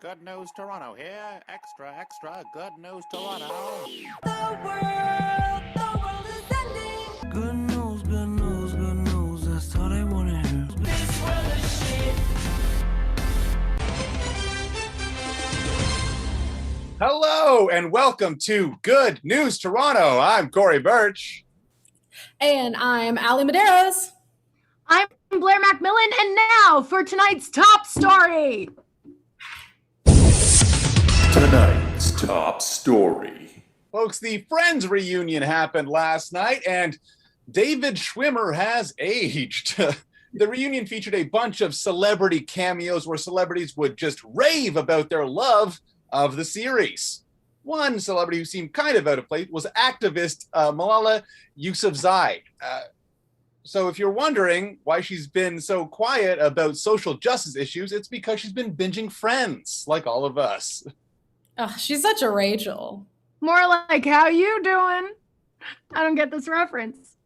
Good News Toronto here. Extra, extra, good news Toronto. The world is ending. Good news, good news, good news. That's all they want to hear. This world is shit. Hello and welcome to Good News Toronto. I'm Korri Birch. And I'm Ali Medeiros. I'm Blair MacMillan, and now for tonight's top story. Tonight's top story. Folks, the Friends reunion happened last night, and David Schwimmer has aged. The reunion featured a bunch of celebrity cameos where celebrities would just rave about their love of the series. One celebrity who seemed kind of out of place was activist Malala Yousafzai. So if you're wondering why she's been so quiet about social justice issues, it's because she's been binging Friends, like all of us. Oh, she's such a Rachel. More like, how you doing? I don't get this reference.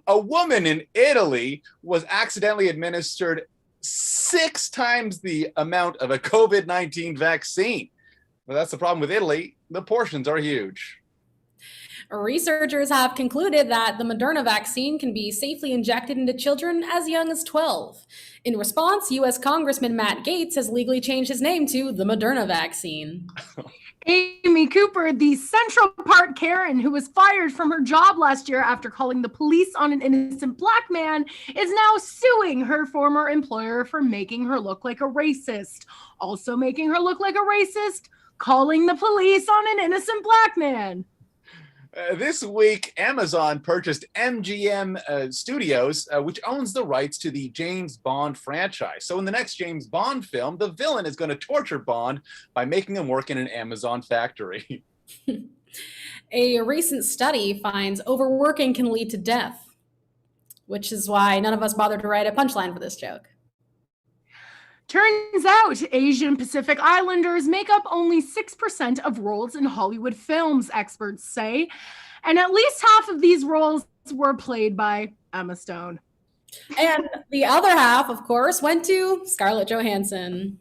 A woman in Italy was accidentally administered 6 times the amount of a COVID-19 vaccine. Well, that's the problem with Italy. The portions are huge. Researchers have concluded that the Moderna vaccine can be safely injected into children as young as 12. In response, U.S. Congressman Matt Gaetz has legally changed his name to the Moderna vaccine. Amy Cooper, the Central Park Karen who was fired from her job last year after calling the police on an innocent black man, is now suing her former employer for making her look like a racist. Also making her look like a racist, calling the police on an innocent black man. This week, Amazon purchased MGM Studios, which owns the rights to the James Bond franchise. So in the next James Bond film, the villain is going to torture Bond by making him work in an Amazon factory. A recent study finds overworking can lead to death, which is why none of us bothered to write a punchline for this joke. Turns out Asian Pacific Islanders make up only 6% of roles in Hollywood films, experts say. And at least half of these roles were played by Emma Stone. And the other half, of course, went to Scarlett Johansson.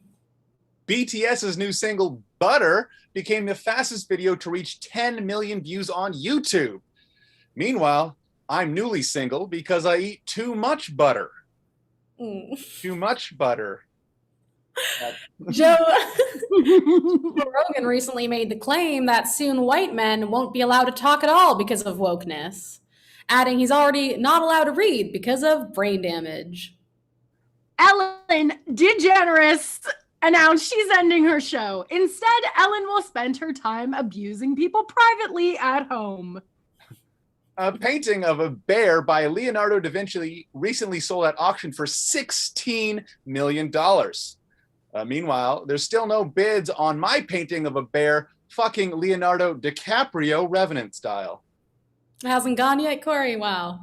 BTS's new single, Butter, became the fastest video to reach 10 million views on YouTube. Meanwhile, I'm newly single because I eat too much butter. Too much butter. Joe Rogan recently made the claim that soon white men won't be allowed to talk at all because of wokeness, adding he's already not allowed to read because of brain damage. Ellen DeGeneres announced she's ending her show. Instead, Ellen will spend her time abusing people privately at home. A painting of a bear by Leonardo da Vinci recently sold at auction for $16 million. Meanwhile, there's still no bids on my painting of a bear fucking Leonardo DiCaprio Revenant style. It hasn't gone yet, Corey? Wow.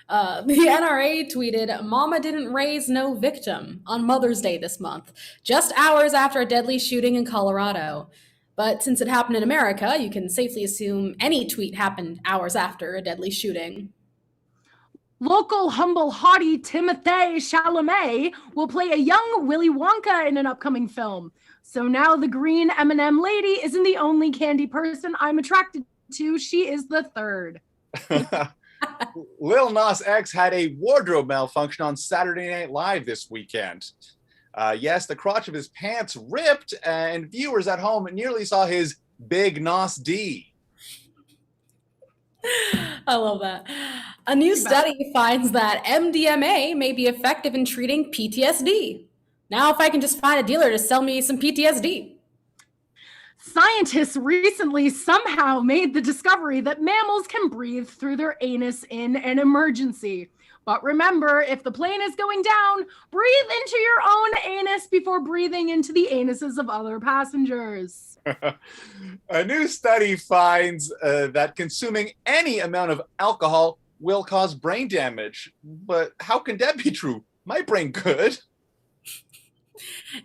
The NRA tweeted, "Mama didn't raise no victim" on Mother's Day this month, just hours after a deadly shooting in Colorado. But since it happened in America, you can safely assume any tweet happened hours after a deadly shooting. Local humble hottie Timothée Chalamet will play a young Willy Wonka in an upcoming film. So now the green M&M lady isn't the only candy person I'm attracted to. She is the third. Lil Nas X had a wardrobe malfunction on Saturday Night Live this weekend. Yes, the crotch of his pants ripped, and viewers at home nearly saw his big Nas D. I love that. A new study finds that MDMA may be effective in treating PTSD. Now if I can just find a dealer to sell me some PTSD. Scientists recently somehow made the discovery that mammals can breathe through their anus in an emergency. But remember, if the plane is going down, breathe into your own anus before breathing into the anuses of other passengers. A new study finds that consuming any amount of alcohol will cause brain damage. But how can that be true? My brain could.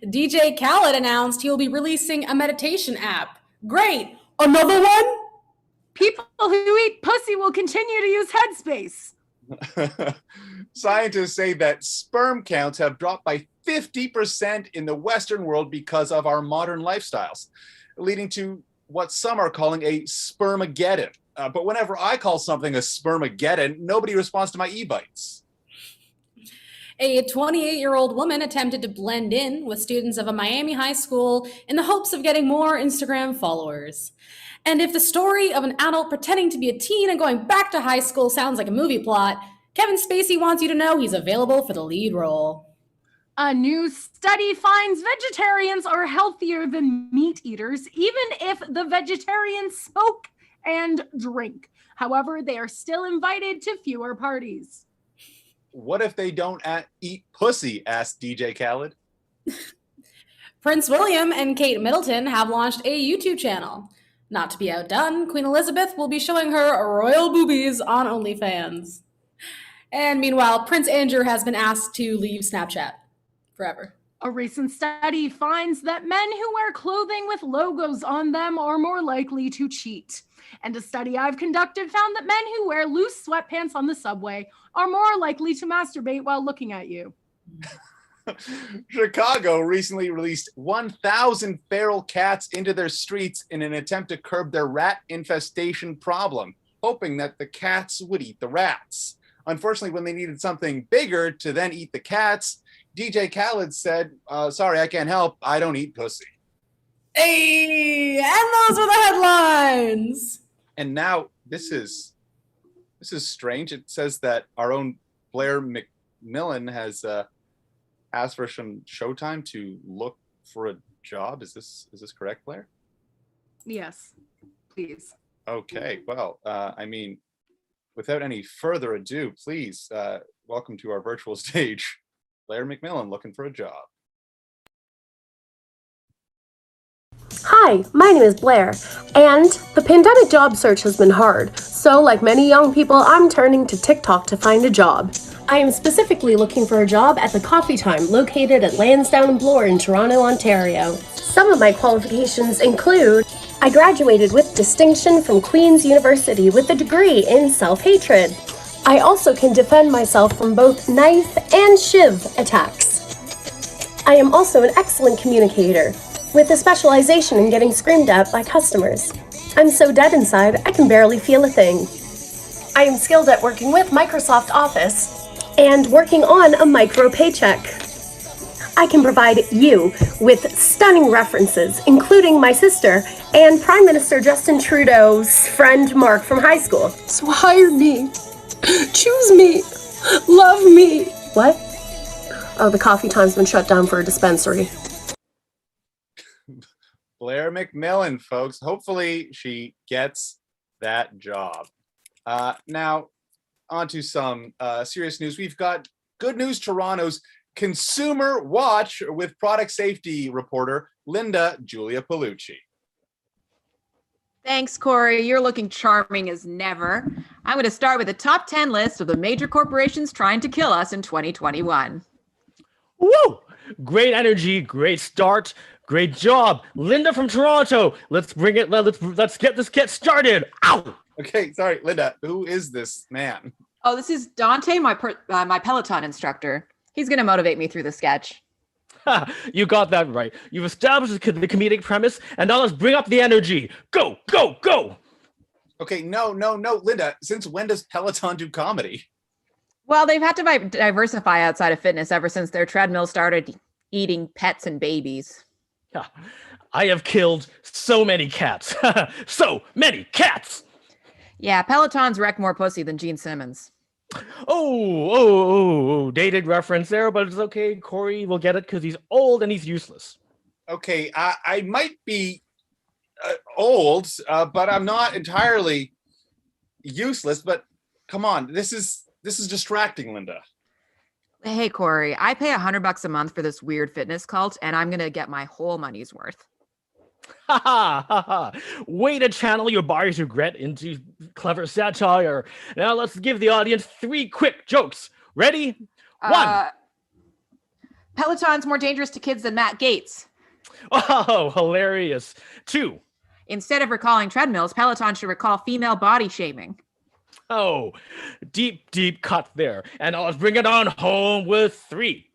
DJ Khaled announced he will be releasing a meditation app. Great! Another one? People who eat pussy will continue to use Headspace. Scientists say that sperm counts have dropped by 50% in the Western world because of our modern lifestyles, leading to what some are calling a spermageddon. But whenever I call something a spermageddon, nobody responds to my e-bites. A 28-year-old woman attempted to blend in with students of a Miami high school in the hopes of getting more Instagram followers. And if the story of an adult pretending to be a teen and going back to high school sounds like a movie plot, Kevin Spacey wants you to know he's available for the lead role. A new study finds vegetarians are healthier than meat eaters, even if the vegetarians smoke and drink. However, they are still invited to fewer parties. What if they don't eat pussy? Asked DJ Khaled. Prince William and Kate Middleton have launched a YouTube channel. Not to be outdone, Queen Elizabeth will be showing her royal boobies on OnlyFans. And meanwhile, Prince Andrew has been asked to leave Snapchat forever. A recent study finds that men who wear clothing with logos on them are more likely to cheat. And a study I've conducted found that men who wear loose sweatpants on the subway are more likely to masturbate while looking at you. Chicago recently released 1,000 feral cats into their streets in an attempt to curb their rat infestation problem, hoping that the cats would eat the rats. Unfortunately, when they needed something bigger to then eat the cats, DJ Khaled said, sorry, I can't help. I don't eat pussy. Hey, and those were the headlines. And now this is strange. It says that our own Blair MacMillan has asked for some showtime to look for a job. Is this correct, Blair? Yes, please. Okay. Well, I mean, without any further ado, please welcome to our virtual stage, Blair MacMillan looking for a job. Hi, my name is Blair, and the pandemic job search has been hard. So, like many young people, I'm turning to TikTok to find a job. I am specifically looking for a job at the Coffee Time, located at Lansdowne and Bloor in Toronto, Ontario. Some of my qualifications include: I graduated with distinction from Queen's University with a degree in self-hatred. I also can defend myself from both knife and shiv attacks. I am also an excellent communicator, with a specialization in getting screamed at by customers. I'm so dead inside, I can barely feel a thing. I am skilled at working with Microsoft Office and working on a micro paycheck. I can provide you with stunning references, including my sister and Prime Minister Justin Trudeau's friend Mark from high school. So hire me. Choose me. Love me. What? Oh, the Coffee Time's been shut down for a dispensary. Blair MacMillan, folks. Hopefully she gets that job. Now, on to some serious news. We've got Good News Toronto's Consumer Watch with product safety reporter Linda Julia Paolucci. Thanks, Korri. You're looking charming as never. I'm going to start with a top 10 list of the major corporations trying to kill us in 2021. Woo! Great energy, great start, great job, Linda from Toronto. Let's bring it. Let's get started. Ow! Okay, sorry, Linda. Who is this man? Oh, this is Dante, my Peloton instructor. He's going to motivate me through the sketch. You got that right. You've established the comedic premise, and now let's bring up the energy. Go, go, go! Okay, no, Linda. Since when does Peloton do comedy? Well, they've had to diversify outside of fitness ever since their treadmill started eating pets and babies. I have killed so many cats. So many cats! Yeah, Pelotons wreck more pussy than Gene Simmons. Oh, dated reference there, but it's okay. Korri will get it because he's old and he's useless. Okay, I might be old, but I'm not entirely useless. But come on, this is distracting, Linda. Hey, Korri, I pay $100 a month for this weird fitness cult, and I'm gonna get my whole money's worth. Ha ha ha ha! Way to channel your buyer's regret into clever satire. Now let's give the audience 3 quick jokes. Ready? 1. Peloton's more dangerous to kids than Matt Gaetz. Oh, hilarious. 2. Instead of recalling treadmills, Peloton should recall female body shaming. Oh, deep cut there. And I'll bring it on home with 3.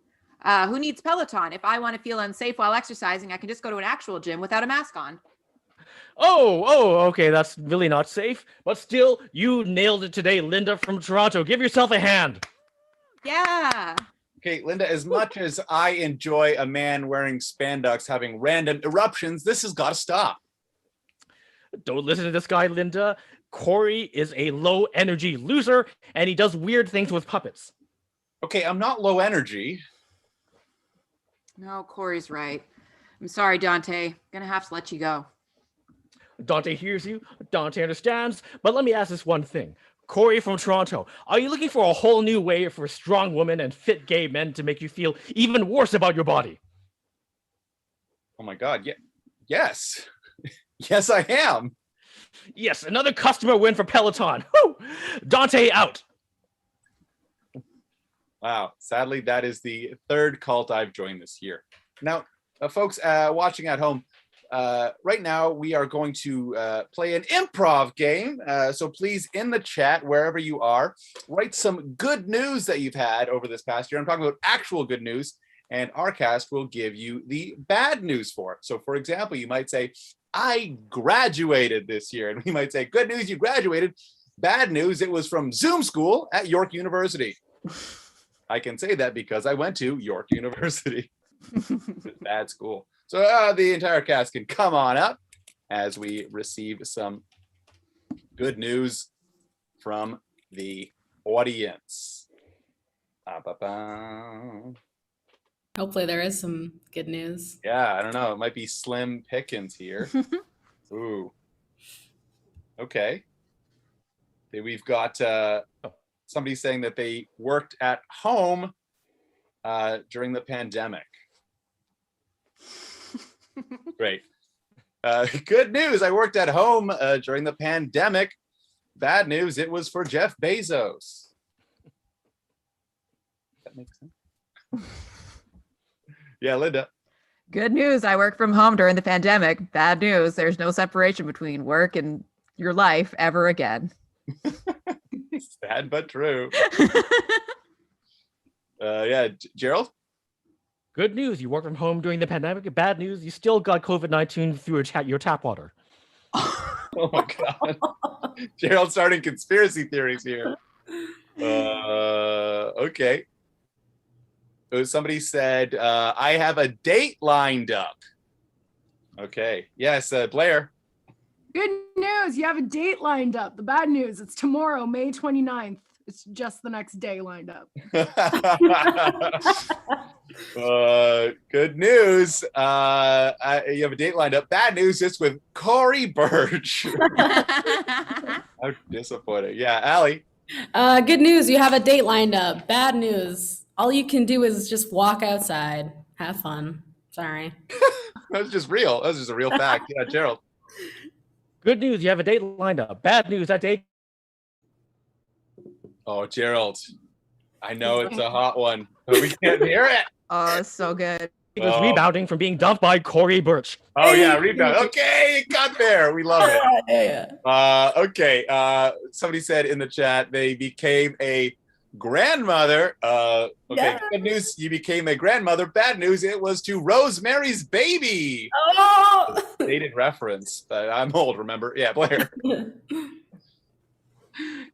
Who needs Peloton? If I want to feel unsafe while exercising, I can just go to an actual gym without a mask on. Okay, that's really not safe. But still, you nailed it today, Linda from Toronto. Give yourself a hand. Yeah. Okay, Linda, as much as I enjoy a man wearing spandex having random eruptions, this has got to stop. Don't listen to this guy, Linda. Korri is a low energy loser, and he does weird things with puppets. Okay, I'm not low energy. No, Corey's right. I'm sorry, Dante. Gonna have to let you go. Dante hears you. Dante understands. But let me ask this one thing. Korri from Toronto, are you looking for a whole new way for strong women and fit gay men to make you feel even worse about your body? Oh my God, yes. Yes, I am. Yes, another customer win for Peloton. Woo! Dante out. Wow, sadly, that is the 3rd cult I've joined this year. Now, folks watching at home, right now we are going to play an improv game. So please, in the chat, wherever you are, write some good news that you've had over this past year. I'm talking about actual good news, and our cast will give you the bad news for it. So, for example, you might say, I graduated this year. And we might say, good news, you graduated. Bad news, it was from Zoom school at York University. I can say that because I went to York University. Bad school. So the entire cast can come on up as we receive some good news from the audience. Hopefully there is some good news. Yeah, I don't know. It might be slim pickings here. Ooh. Okay. We've got somebody saying that they worked at home during the pandemic. Great. Good news. I worked at home during the pandemic. Bad news. It was for Jeff Bezos. That makes sense. Yeah, Linda. Good news. I work from home during the pandemic. Bad news. There's no separation between work and your life ever again. Sad but true. Yeah, Gerald? Good news. You work from home during the pandemic. Bad news. You still got COVID-19 through your tap water. Oh my God. Gerald's starting conspiracy theories here. Okay. Somebody said, I have a date lined up. Okay. Yes, Blair. Good news. You have a date lined up. The bad news, it's tomorrow, May 29th. It's just the next day lined up. Good news. You have a date lined up. Bad news, it's with Korri Birch. How disappointing. Yeah, Allie. Good news. You have a date lined up. Bad news. All you can do is just walk outside. Have fun. Sorry. That was just real. That was just a real fact. Yeah, Gerald. Good news. You have a date lined up. Bad news. That date. Oh, Gerald. I know it's a hot one, but we can't hear it. Oh, so good. He was rebounding from being dumped by Korri Birch. Oh, yeah, rebound. Okay, it got there. We love it. Yeah. Okay. Somebody said in the chat they became a grandmother. Okay, yeah. Good news, you became a grandmother. Bad news, it was to Rosemary's Baby. Oh! Dated reference. I'm old, remember? Yeah, Blair.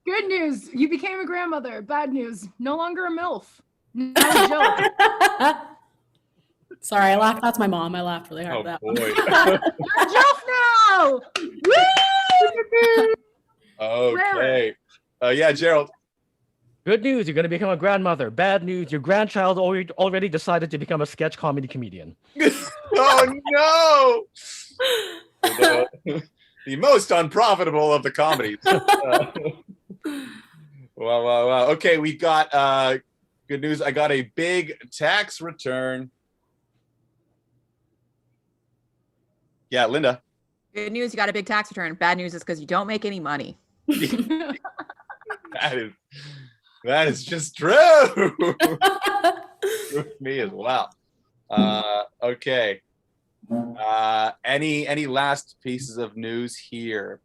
Good news, you became a grandmother. Bad news, no longer a MILF. Not a joke. Sorry, I laughed. That's my mom. I laughed really hard at that boy. You're a JILF now! Woo! Okay. Yeah, Gerald. Good news, you're going to become a grandmother. Bad news, your grandchild already decided to become a sketch comedy comedian. Oh, no! The most unprofitable of the comedies. Wow. Okay, we got good news. I got a big tax return. Yeah, Linda. Good news, you got a big tax return. Bad news is because you don't make any money. That is just true. With me as well. Okay. Any last pieces of news here?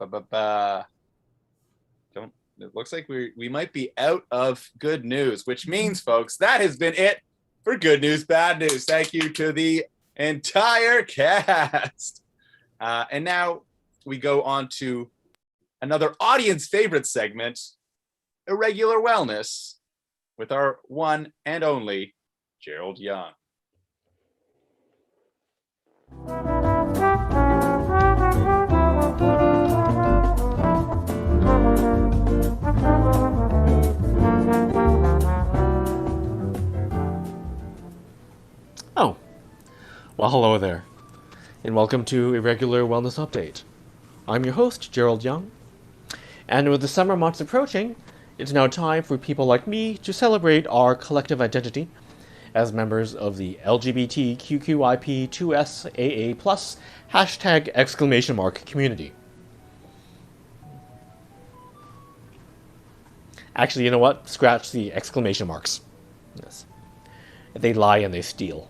it looks like we might be out of good news, which means, folks, that has been it for Good News, Bad News. Thank you to the entire cast. And now we go on to another audience favorite segment, Irregular Wellness, with our one and only Gerald Yeung. Oh, well, hello there, and welcome to Irregular Wellness Update. I'm your host, Gerald Yeung, and with the summer months approaching, it's now time for people like me to celebrate our collective identity as members of the LGBTQIP2SAA+, #! Community. Actually, you know what? Scratch the exclamation marks. Yes. They lie and they steal.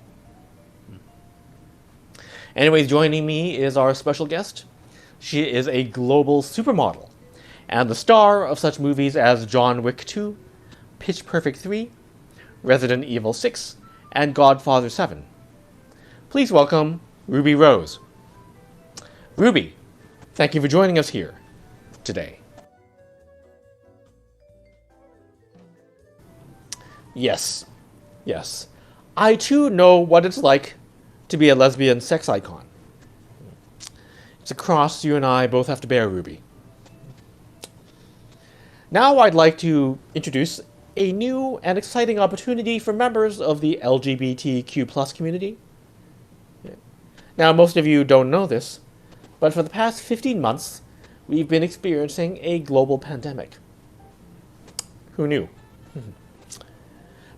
Anyways, joining me is our special guest. She is a global supermodel and the star of such movies as John Wick 2, Pitch Perfect 3, Resident Evil 6, and Godfather 7. Please welcome Ruby Rose. Ruby, thank you for joining us here today. Yes. I too know what it's like to be a lesbian sex icon. It's a cross you and I both have to bear, Ruby. Now I'd like to introduce a new and exciting opportunity for members of the LGBTQ+ community. Now, most of you don't know this, but for the past 15 months, we've been experiencing a global pandemic. Who knew?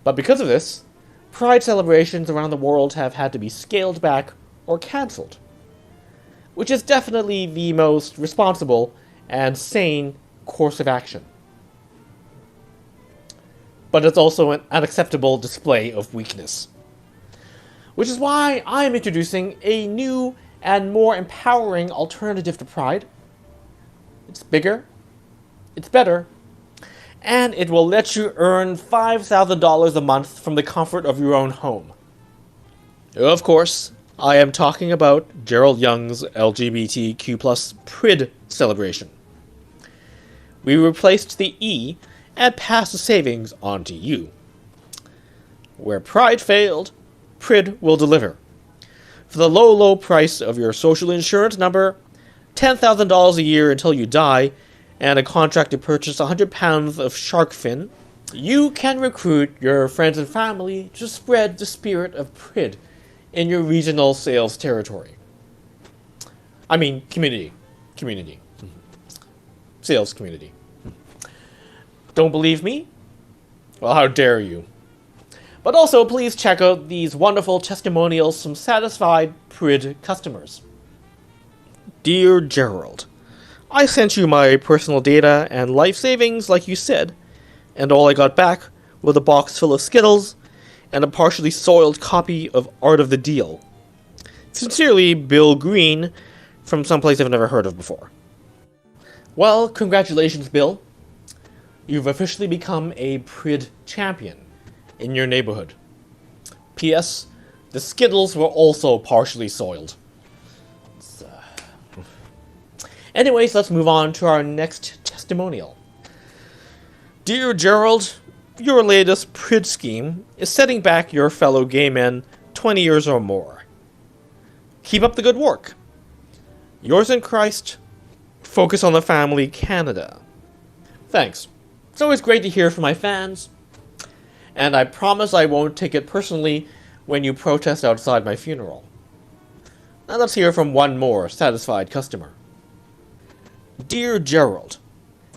But because of this, Pride celebrations around the world have had to be scaled back or cancelled, which is definitely the most responsible and sane course of action. But it's also an unacceptable display of weakness. Which is why I'm introducing a new and more empowering alternative to Pride. It's bigger, it's better, and it will let you earn $5,000 a month from the comfort of your own home. Of course, I am talking about Gerald Yeung's LGBTQ+ PRID celebration. We replaced the E and passed the savings on to you. Where Pride failed, PRID will deliver. For the low price of your social insurance number, $10,000 a year until you die, and a contract to purchase 100 pounds of shark fin, you can recruit your friends and family to spread the spirit of PRID in your regional sales territory. I mean, community. Sales community. Don't believe me? Well, how dare you? But also, please check out these wonderful testimonials from satisfied PRID customers. Dear Gerald, I sent you my personal data and life savings like you said, and all I got back was a box full of Skittles and a partially soiled copy of Art of the Deal. Sincerely, Bill Green, from someplace I've never heard of before. Well, congratulations, Bill. You've officially become a PRID champion in your neighborhood. P.S. The Skittles were also partially soiled. Anyways, let's move on to our next testimonial. Dear Gerald, your latest PRID scheme is setting back your fellow gay men 20 years or more. Keep up the good work. Yours in Christ, Focus on the Family, Canada. Thanks. It's always great to hear from my fans, and I promise I won't take it personally when you protest outside my funeral. Now let's hear from one more satisfied customer. Dear Gerald,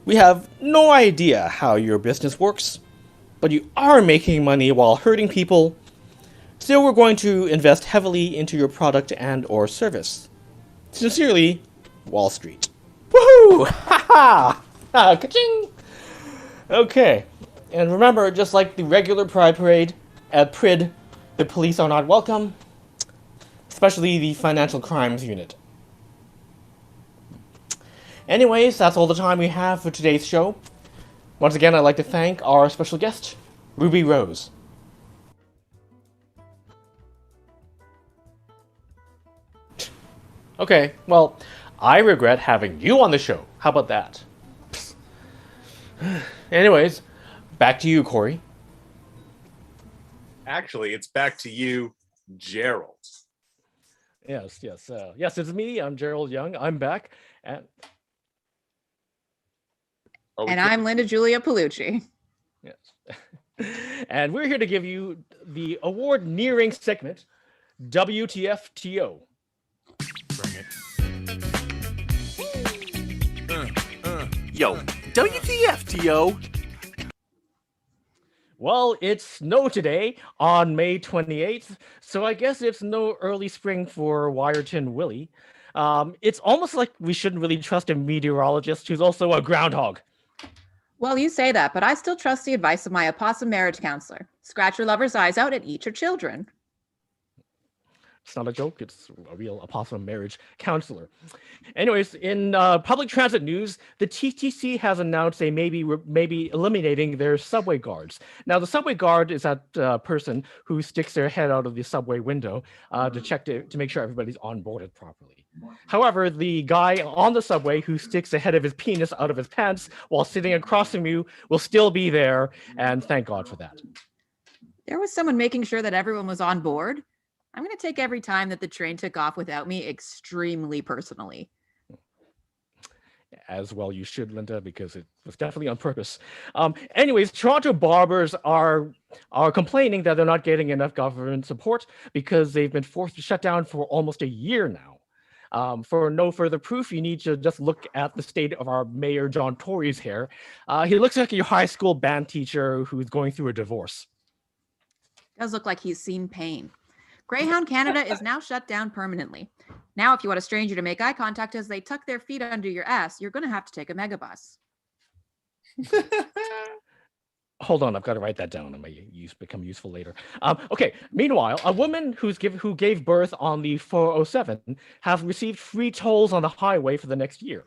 we have no idea how your business works, but you are making money while hurting people, so we're going to invest heavily into your product and or service. Sincerely, Wall Street. Woohoo! Ha ha! Ka-ching! Okay, and remember, just like the regular Pride Parade, at PRID, the police are not welcome, especially the Financial Crimes Unit. Anyways, that's all the time we have for today's show. Once again, I'd like to thank our special guest, Ruby Rose. Okay, well, I regret having you on the show. How about that? Anyways, back to you, Korri. Actually, it's back to you, Gerald. Yes, it's me. I'm Gerald Yeung. I'm back. And I'm Linda Julia Paolucci. yes. And we're here to give you the award-nearing segment, WTFTO. Bring it. Yo, WTFTO. Well, it's snow today on May 28th, so I guess it's no early spring for Wyerton Willie. It's almost like we shouldn't really trust a meteorologist who's also a groundhog. Well, you say that, but I still trust the advice of my opossum marriage counselor. Scratch your lover's eyes out and eat your children. It's not a joke. It's a real opossum marriage counselor. Anyways, in public transit news, the TTC has announced they may be eliminating their subway guards. Now, the subway guard is that person who sticks their head out of the subway window to check to make sure everybody's onboarded properly. However, the guy on the subway who sticks the head of his penis out of his pants while sitting across from you will still be there, and thank God for that. There was someone making sure that everyone was on board. I'm going to take every time that the train took off without me extremely personally. As well you should, Linda, because it was definitely on purpose. Anyways, Toronto barbers are complaining that they're not getting enough government support because they've been forced to shut down for almost a year now. For no further proof, you need to just look at the state of our Mayor John Tory's hair. He looks like your high school band teacher who's going through a divorce. Does look like he's seen pain. Greyhound Canada is now shut down permanently. Now, if you want a stranger to make eye contact as they tuck their feet under your ass, you're going to have to take a megabus. Hold on, I've got to write that down. It may become useful later. Okay, meanwhile, a woman who gave birth on the 407 has received free tolls on the highway for the next year.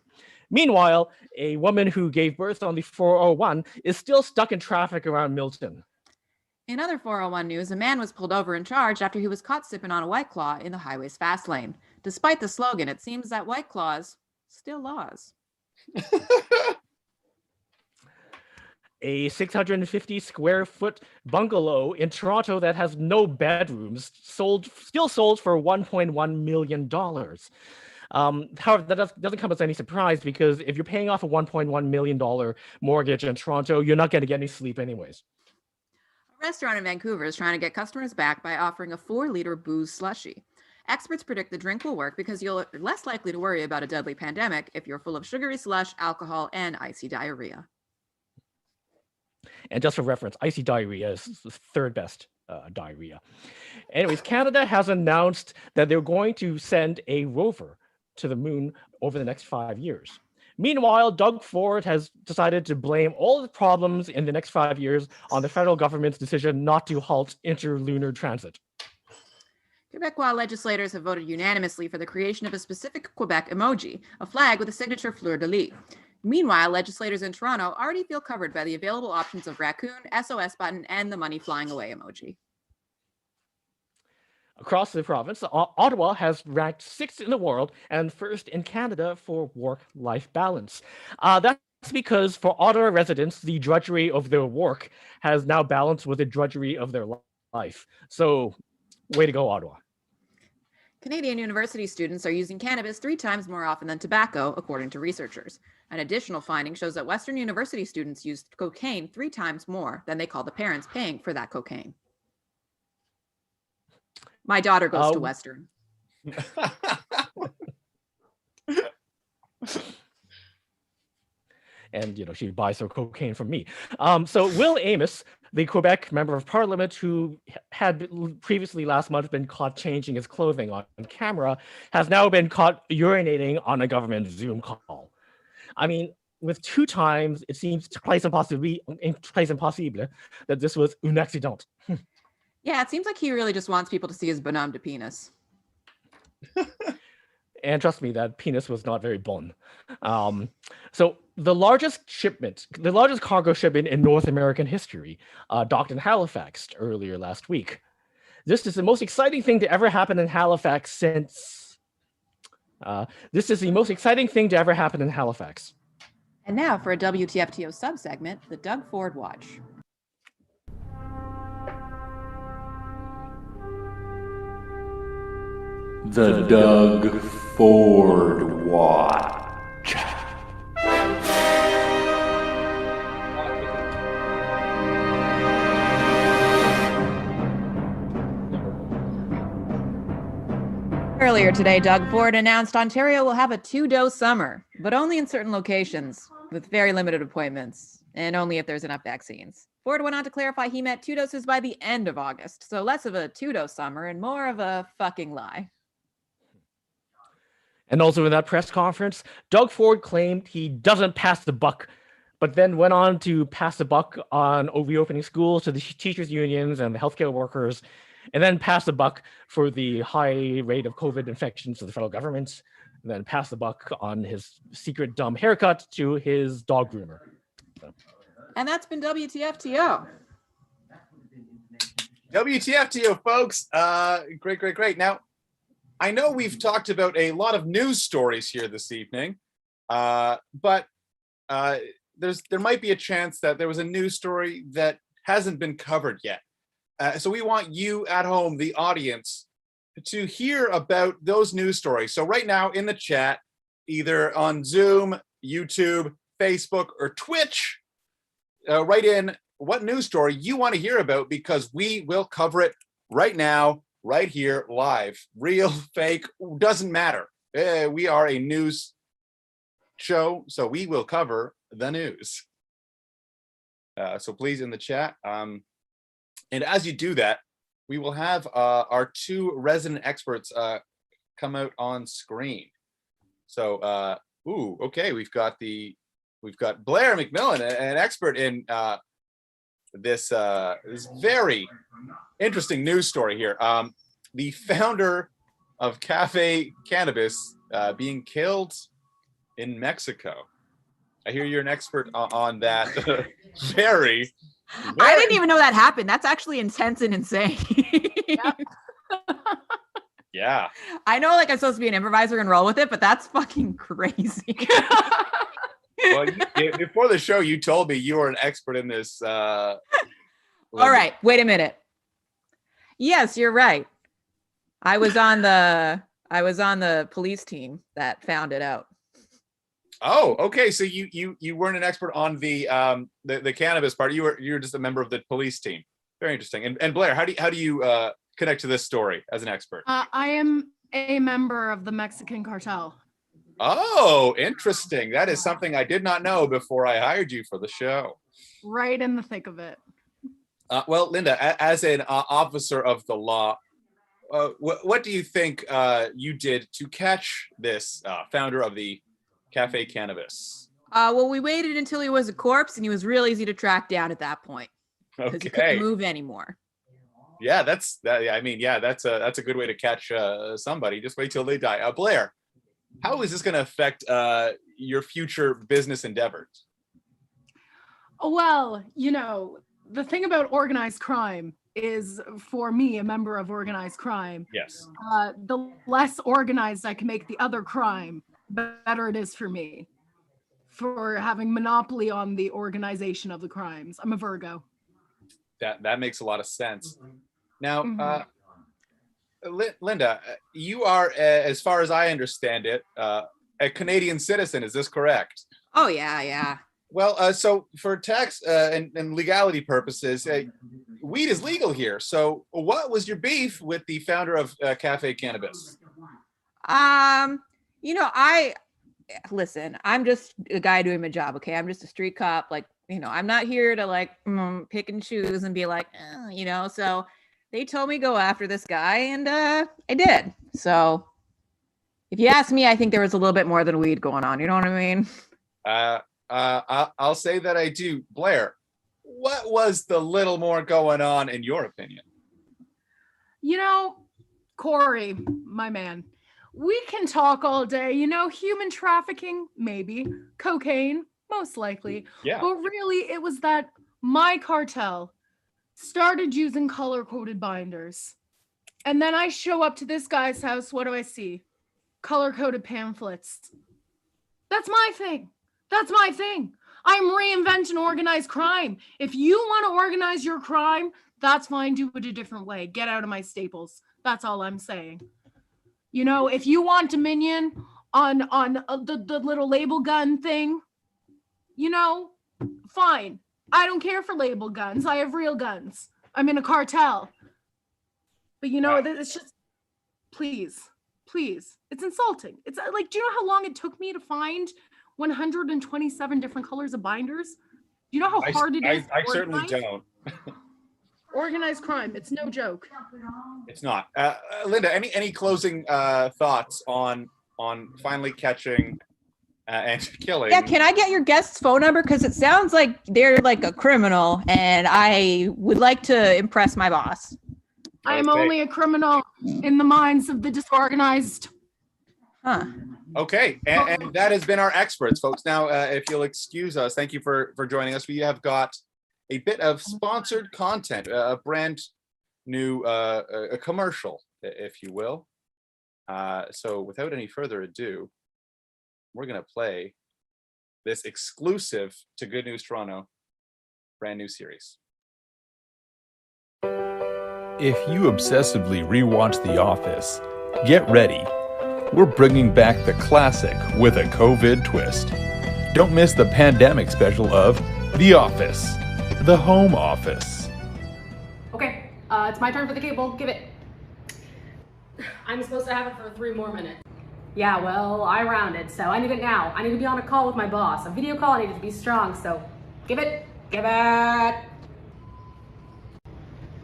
Meanwhile, a woman who gave birth on the 401 is still stuck in traffic around Milton. In other 401 news, a man was pulled over and charged after he was caught sipping on a White Claw in the highway's fast lane. Despite the slogan, it seems that White Claws still laws. A 650 square foot bungalow in Toronto that has no bedrooms still sold for $1.1 million. However, that doesn't come as any surprise because if you're paying off a $1.1 million mortgage in Toronto, you're not going to get any sleep anyways. A restaurant in Vancouver is trying to get customers back by offering a 4-liter booze slushie. Experts predict the drink will work because you're less likely to worry about a deadly pandemic if you're full of sugary slush, alcohol, and icy diarrhea. And just for reference, icy diarrhea is the third best diarrhea. Anyways, Canada has announced that they're going to send a rover to the moon over the next 5 years. Meanwhile, Doug Ford has decided to blame all the problems in the next 5 years on the federal government's decision not to halt interlunar transit. Quebecois legislators have voted unanimously for the creation of a specific Quebec emoji, a flag with a signature fleur-de-lis. Meanwhile, legislators in Toronto already feel covered by the available options of raccoon, SOS button, and the money flying away emoji. Across the province, Ottawa has ranked 6th in the world and 1st in Canada for work-life balance. That's because for Ottawa residents, the drudgery of their work has now balanced with the drudgery of their life. So, way to go, Ottawa. Canadian university students are using cannabis 3 times more often than tobacco, according to researchers. An additional finding shows that Western university students use cocaine 3 times more than they call the parents paying for that cocaine. My daughter goes to Western. And, she buys her cocaine from me. So Will Amos, the Quebec member of parliament who had previously last month been caught changing his clothing on camera, has now been caught urinating on a government Zoom call. I mean, with 2 times, it seems très impossible that this was un accident. Yeah, it seems like he really just wants people to see his bonhomme de penis. And trust me, that penis was not very bon. So the largest cargo shipment in North American history, docked in Halifax earlier last week. This is the most exciting thing to ever happen in Halifax since. This is the most exciting thing to ever happen in Halifax. And now for a WTFTO subsegment, the Doug Ford Watch. The Doug Ford Watch. Earlier today, Doug Ford announced Ontario will have a 2-dose summer, but only in certain locations with very limited appointments and only if there's enough vaccines. Ford went on to clarify he meant 2 doses by the end of August, so less of a 2-dose summer and more of a fucking lie. And also in that press conference, Doug Ford claimed he doesn't pass the buck, but then went on to pass the buck on reopening schools to the teachers' unions and the healthcare workers, and then pass the buck for the high rate of COVID infections to the federal government, and then pass the buck on his secret dumb haircut to his dog groomer. So. And that's been WTFTO. WTFTO, folks. Great. Now, I know we've talked about a lot of news stories here this evening, but there might be a chance that there was a news story that hasn't been covered yet. So we want you at home, the audience, to hear about those news stories. So right now in the chat, either on Zoom, YouTube, Facebook, or Twitch, write in what news story you want to hear about, because we will cover it right now, right here, live. Real, fake, doesn't matter. We are a news show, so we will cover the news. So please in the chat. And as you do that, we will have our 2 resident experts come out on screen. So, okay, we've got Blair MacMillan, an expert in this very interesting news story here. The founder of Cafe Cannabis being killed in Mexico. I hear you're an expert on that. Very. I didn't even know that happened. That's actually intense and insane. Yeah. I know, like, I'm supposed to be an improviser and roll with it, but that's fucking crazy. Well, before the show, you told me you were an expert in this. All right, wait a minute. Yes, you're right. I was on the police team that found it out. Oh, okay. So you weren't an expert on the cannabis part. You were just a member of the police team. Very interesting. And Blair, how do you connect to this story as an expert? I am a member of the Mexican cartel. Oh, interesting. That is something I did not know before I hired you for the show. Right in the thick of it. Well, Linda, as an officer of the law, what do you think you did to catch this founder of the Cafe Cannabis? Well, we waited until he was a corpse, and he was real easy to track down at that point. Because he couldn't move anymore. Yeah, that's a good way to catch somebody. Just wait till they die. Blair, how is this going to affect your future business endeavors? Well, the thing about organized crime is, for me, a member of organized crime. Yes. The less organized I can make the other crime, better it is for me, for having monopoly on the organization of the crimes. I'm a Virgo. That makes a lot of sense. Now, Linda, you are, as far as I understand it, a Canadian citizen. Is this correct? Oh, yeah. Well, so for tax and legality purposes, weed is legal here. So what was your beef with the founder of Cafe Cannabis? Listen, I'm just a guy doing my job, okay? I'm just a street cop. Like, I'm not here to pick and choose and be like, so they told me go after this guy, and I did. So if you ask me, I think there was a little bit more than weed going on. You know what I mean? I'll say that I do. Blair, what was the little more going on in your opinion? Korri, my man, We can talk all day, human trafficking, maybe. Cocaine, most likely. Yeah. But really, it was that my cartel started using color-coded binders. And then I show up to this guy's house. What do I see? Color-coded pamphlets. That's my thing. That's my thing. I'm reinventing organized crime. If you want to organize your crime, that's fine. Do it a different way. Get out of my staples. That's all I'm saying. If you want dominion on the little label gun thing, fine. I don't care for label guns. I have real guns. I'm in a cartel. But it's just, please. It's insulting. It's like, do you know how long it took me to find 127 different colors of binders? Do you know how hard it is? I certainly don't. Organized crime. It's no joke. It's not. Linda, any closing thoughts on finally catching and killing? Yeah, can I get your guest's phone number? Because it sounds like they're like a criminal, and I would like to impress my boss. I am only a criminal in the minds of the disorganized. Huh. Okay, and that has been our experts, folks. Now, if you'll excuse us, thank you for joining us. We have got a bit of sponsored content, a brand new a commercial, if you will. So without any further ado, we're going to play this exclusive to Good News Toronto brand new series. If you obsessively rewatch The Office, get ready. We're bringing back the classic with a COVID twist. Don't miss the pandemic special of The Office, the Home Office. Okay, it's my turn for the cable. Give it. I'm supposed to have it for 3 more minutes. Yeah, well, I rounded, so I need it now. I need to be on a call with my boss. A video call, I need it to be strong, so give it. Give it.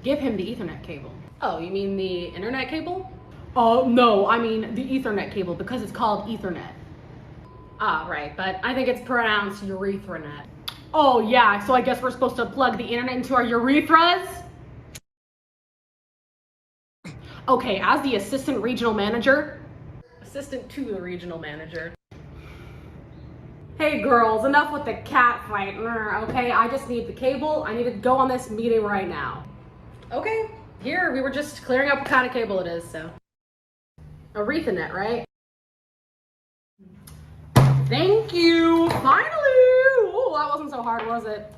Give him the Ethernet cable. Oh, you mean the internet cable? Oh, no, I mean the Ethernet cable because it's called Ethernet. Ah, right, but I think it's pronounced urethranet. Oh, yeah, so I guess we're supposed to plug the internet into our urethras? Okay, as the assistant regional manager. Assistant to the regional manager. Hey girls, enough with the cat fight, okay? I just need the cable. I need to go on this meeting right now. Okay, here, we were just clearing up what kind of cable it is, so. Ethernet, right? Thank you, finally! Oh, that wasn't so hard, was it?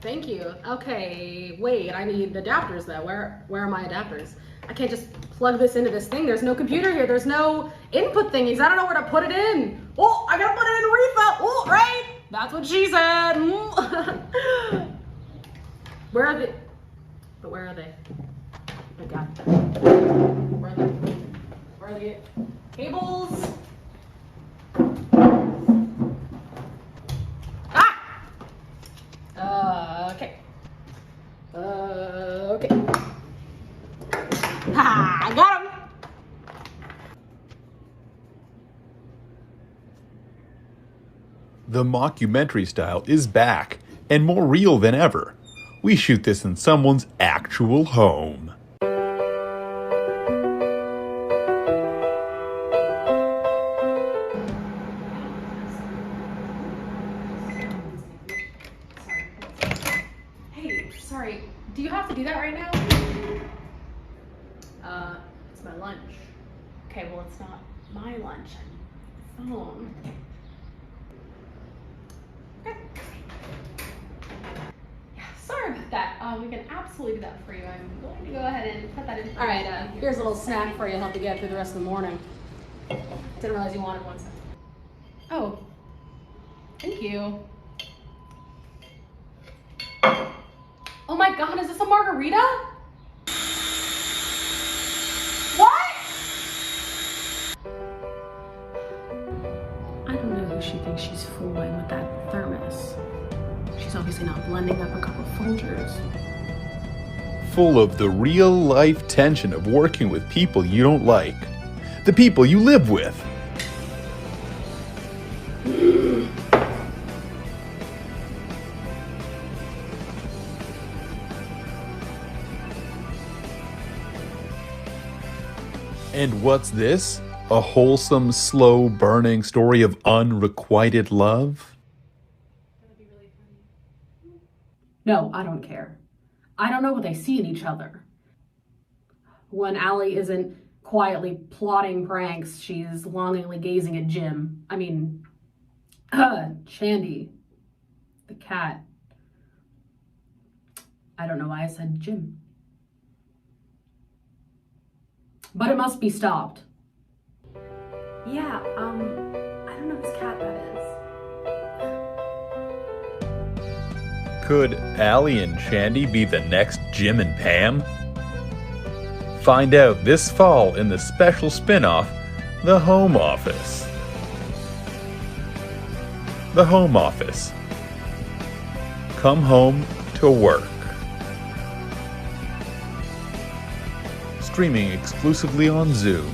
Thank you. Okay, wait, I need adapters though. Where are my adapters? I can't just plug this into this thing. There's no computer here. There's no input thingies. I don't know where to put it in. Oh, I gotta put it in Aretha. Oh, right? That's what she said. Where are they? But where are they? Oh my God. Where are they? Where are the cables? Ah! Okay. Okay. Ha! I got him! The mockumentary style is back, and more real than ever. We shoot this in someone's actual home. Hey, sorry. Do you have to do that right now? It's my lunch. Okay, well, it's not my lunch. Phone. Okay. Yeah, sorry about that. We can absolutely do that for you. I'm going to go ahead and put that in. All right, here's a little snack for you to help you get through the rest of the morning. Didn't realize you wanted one. Oh, thank you. Oh my God, is this a margarita? What? I don't know who she thinks she's fooling with that thermos. She's obviously not blending up a couple of Folgers. Full of the real-life tension of working with people you don't like. The people you live with. And what's this? A wholesome, slow burning story of unrequited love? No, I don't care. I don't know what they see in each other. When Allie isn't quietly plotting pranks, she's longingly gazing at Jim. Shandy. The cat. I don't know why I said Jim. But it must be stopped. Yeah, I don't know whose cat that is. Could Allie and Shandy be the next Jim and Pam? Find out this fall in the special spin-off, The Home Office. The Home Office. Come home to work. Streaming exclusively on Zoom.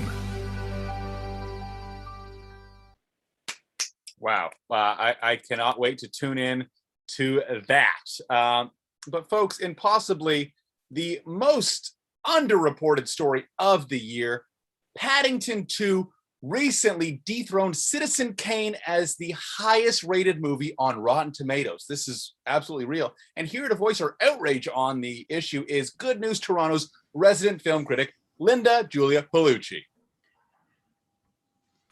Wow. I cannot wait to tune in to that. But folks, in possibly the most underreported story of the year, Paddington 2 recently dethroned Citizen Kane as the highest rated movie on Rotten Tomatoes. This is absolutely real. And here to voice her outrage on the issue is Good News Toronto's resident film critic, Linda Julia Paolucci.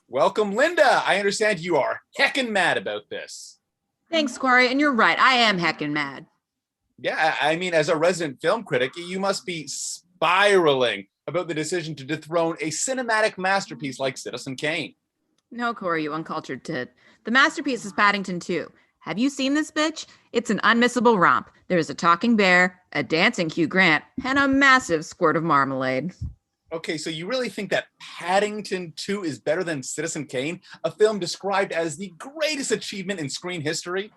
Welcome, Linda. I understand you are heckin' mad about this. Thanks, Korri. And you're right. I am heckin' mad. Yeah, as a resident film critic, you must be spiraling about the decision to dethrone a cinematic masterpiece like Citizen Kane. No, Korri, you uncultured tit. The masterpiece is Paddington 2. Have you seen this bitch? It's an unmissable romp. There's a talking bear, a dancing Hugh Grant, and a massive squirt of marmalade. Okay, so you really think that Paddington 2 is better than Citizen Kane, a film described as the greatest achievement in screen history?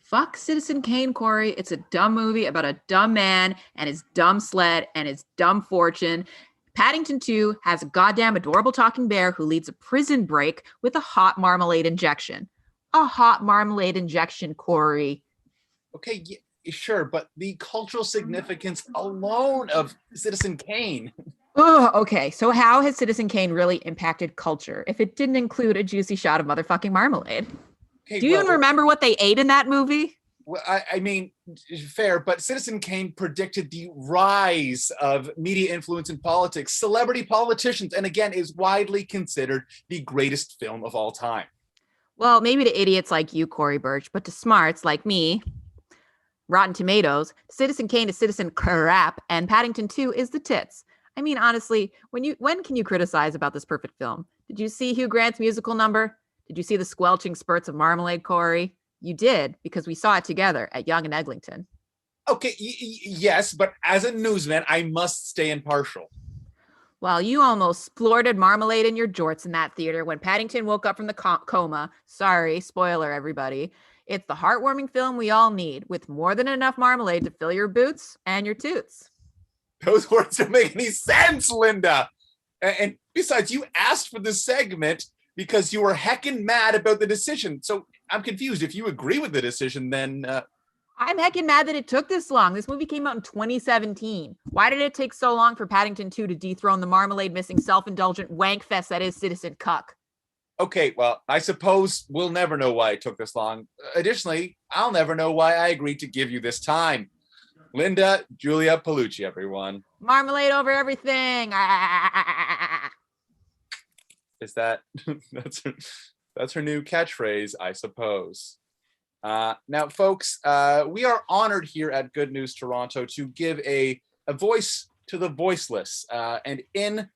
Fuck Citizen Kane, Korri. It's a dumb movie about a dumb man and his dumb sled and his dumb fortune. Paddington 2 has a goddamn adorable talking bear who leads a prison break with a hot marmalade injection. A hot marmalade injection, Korri. Okay, sure, but the cultural significance alone of Citizen Kane. Ugh, okay, so how has Citizen Kane really impacted culture if it didn't include a juicy shot of motherfucking marmalade? Okay, Do you even remember what they ate in that movie? Well, fair, but Citizen Kane predicted the rise of media influence in politics, celebrity politicians, and again, is widely considered the greatest film of all time. Well, maybe to idiots like you, Korri Birch, but to smarts like me, Rotten Tomatoes, Citizen Kane is citizen crap, and Paddington 2 is the tits. Honestly, when can you criticize about this perfect film? Did you see Hugh Grant's musical number? Did you see the squelching spurts of marmalade, Korri? You did, because we saw it together at Young and Eglinton. Okay, yes, but as a newsman, I must stay impartial. Well, you almost splorted marmalade in your jorts in that theater when Paddington woke up from the coma. Sorry, spoiler, everybody. It's the heartwarming film we all need, with more than enough marmalade to fill your boots and your toots. Those words don't make any sense, Linda. And besides, you asked for this segment because you were heckin' mad about the decision. So I'm confused. If you agree with the decision, then... I'm heckin' mad that it took this long. This movie came out in 2017. Why did it take so long for Paddington 2 to dethrone the marmalade-missing, self-indulgent wank fest that is Citizen Cuck? Okay, well, I suppose we'll never know why it took this long. Additionally, I'll never know why I agreed to give you this time. Linda Julia Paolucci, everyone. Marmalade over everything. Is that that's her new catchphrase, I suppose. Now, folks, we are honored here at Good News Toronto to give a voice to the voiceless. And in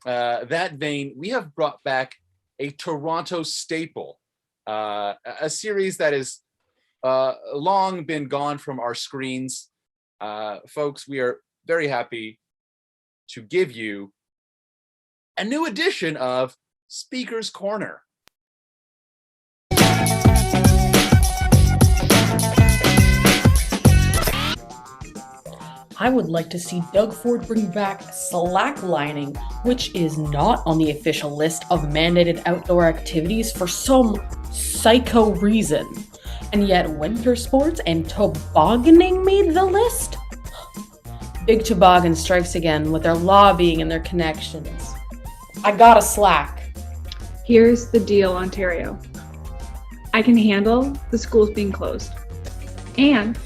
that vein, we have brought back a Toronto staple, a series that has long been gone from our screens. Folks, we are very happy to give you a new edition of Speaker's Corner. I would like to see Doug Ford bring back slacklining, which is not on the official list of mandated outdoor activities for some psycho reason. And yet winter sports and tobogganing made the list? Big Toboggan strikes again with their lobbying and their connections. I gotta slack. Here's the deal, Ontario. I can handle the schools being closed, and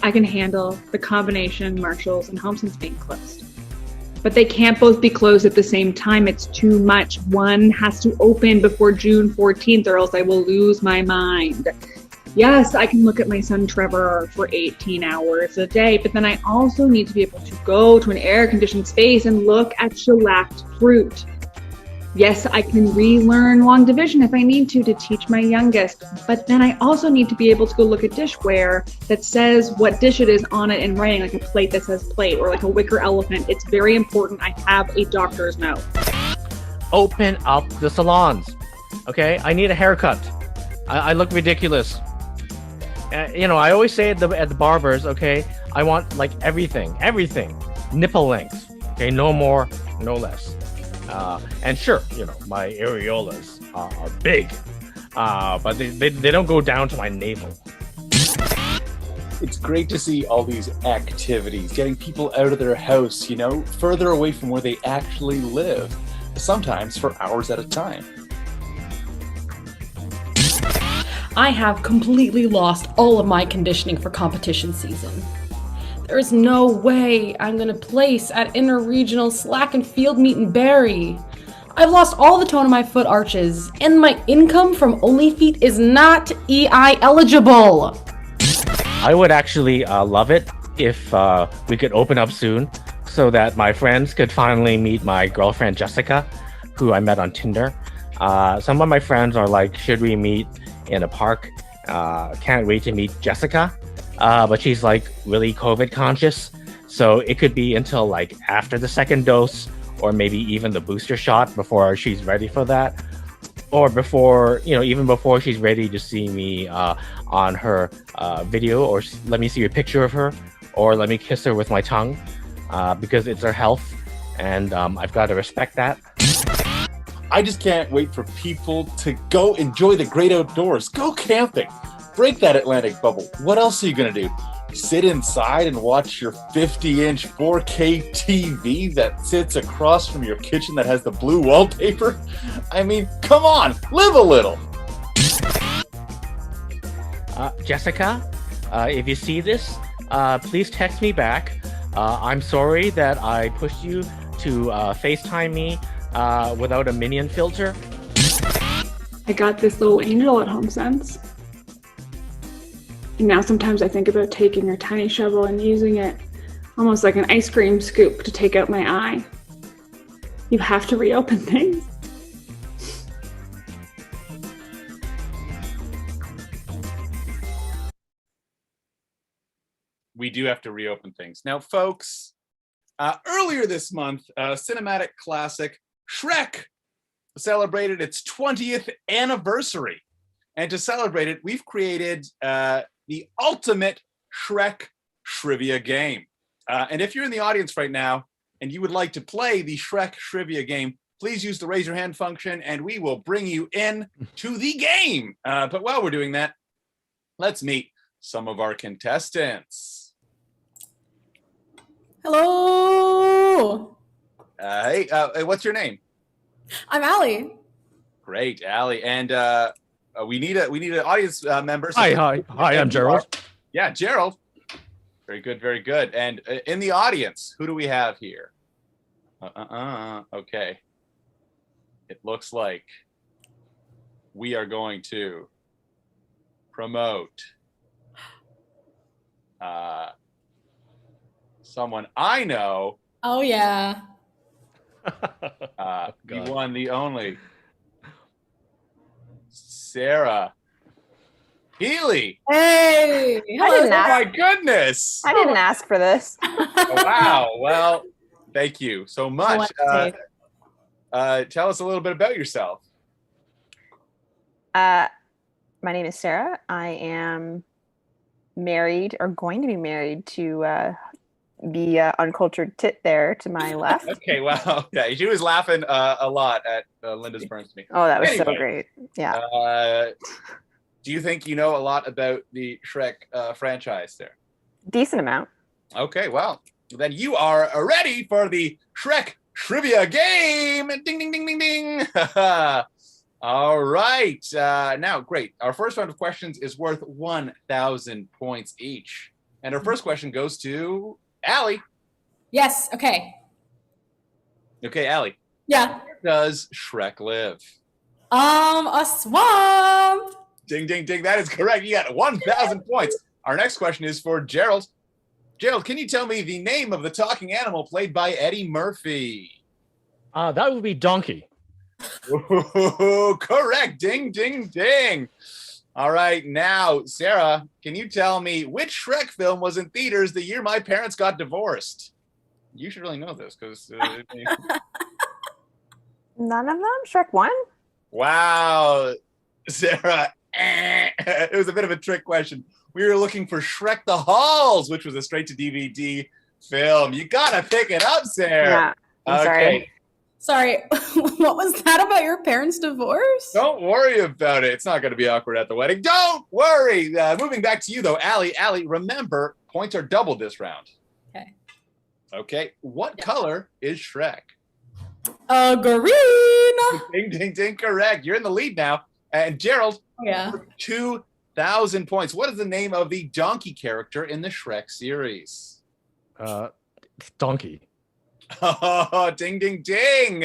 I can handle the combination Marshalls and Homesons being closed. But they can't both be closed at the same time. It's too much. One has to open before June 14th or else I will lose my mind. Yes, I can look at my son Trevor for 18 hours a day, but then I also need to be able to go to an air-conditioned space and look at shellacked fruit. Yes, I can relearn long division if I need to teach my youngest, but then I also need to be able to go look at dishware that says what dish it is on it in writing, like a plate that says plate or like a wicker elephant. It's very important. I have a doctor's note. Open up the salons. Okay, I need a haircut. I look ridiculous. I always say at the barbers, okay, I want like everything, nipple length. Okay, no more, no less. And sure, my areolas are big, but they don't go down to my navel. It's great to see all these activities, getting people out of their house, further away from where they actually live, sometimes for hours at a time. I have completely lost all of my conditioning for competition season. There's no way I'm gonna place at inter-regional slack and field meet in Barrie. I've lost all the tone of my foot arches, and my income from OnlyFeet is not EI eligible. I would actually love it if we could open up soon so that my friends could finally meet my girlfriend Jessica, who I met on Tinder. Some of my friends are like, should we meet in a park? Can't wait to meet Jessica. But she's like really COVID conscious. So it could be until like after the second dose or maybe even the booster shot before she's ready for that. Or before, even before she's ready to see me on her video, or let me see a picture of her, or let me kiss her with my tongue, because it's her health and I've got to respect that. I just can't wait for people to go enjoy the great outdoors. Go camping. Break that Atlantic bubble. What else are you going to do? Sit inside and watch your 50-inch 4K TV that sits across from your kitchen that has the blue wallpaper? I mean, come on, live a little. Jessica, if you see this, please text me back. I'm sorry that I pushed you to FaceTime me without a minion filter. I got this little angel at HomeSense. And now sometimes I think about taking her tiny shovel and using it almost like an ice cream scoop to take out my eye. You have to reopen things. We do have to reopen things. Now, folks, earlier this month, cinematic classic Shrek celebrated its 20th anniversary. And to celebrate it, we've created the ultimate Shrek trivia game. And if you're in the audience right now and you would like to play the Shrek trivia game, please use the raise your hand function and we will bring you in to the game. But while we're doing that, let's meet some of our contestants. Hello. Hey, what's your name? I'm Allie. Great, Allie. And we need an audience member. Hi, I'm Gerald. Yeah, Gerald. Very good, very good. And in the audience, who do we have here? Okay. It looks like we are going to promote someone I know. Oh, yeah. The one, the only. Sarah Healy. Hey. Hello. Oh my goodness. I didn't ask for this. Oh, wow. Well, thank you so much. Tell us a little bit about yourself. My name is Sarah. I am married, or going to be married to the uncultured tit there to my left. Okay, wow. Yeah, she was laughing a lot at Linda's burns to me. Oh, that was so great. Yeah. Do you think you know a lot about the Shrek franchise there? Decent amount. Okay, well, then you are ready for the Shrek trivia game. Ding, ding, ding, ding, ding. All right. Now, great. Our first round of questions is worth 1,000 points each. And our first question goes to Allie. Yes. Okay. Okay, Allie. Yeah. Where does Shrek live? A swamp. Ding, ding, ding. That is correct. You got 1,000 points. Our next question is for Gerald. Gerald, can you tell me the name of the talking animal played by Eddie Murphy? That would be Donkey. Ooh, correct. Ding, ding, ding. All right. Now, Sarah, can you tell me which Shrek film was in theaters the year my parents got divorced? You should really know this because... None of them? Shrek 1? Wow. Sarah, it was a bit of a trick question. We were looking for Shrek the Halls, which was a straight-to-DVD film. You got to pick it up, Sarah. Yeah, I'm sorry. Sorry, what was that about your parents' divorce? Don't worry about it. It's not going to be awkward at the wedding. Don't worry. Moving back to you, though, Allie. Allie, remember, points are doubled this round. Okay. Okay. What color is Shrek? Green. Ding, ding, ding. Correct. You're in the lead now. And Gerald, for 2,000 points. What is the name of the donkey character in the Shrek series? Donkey. Oh, ding, ding, ding.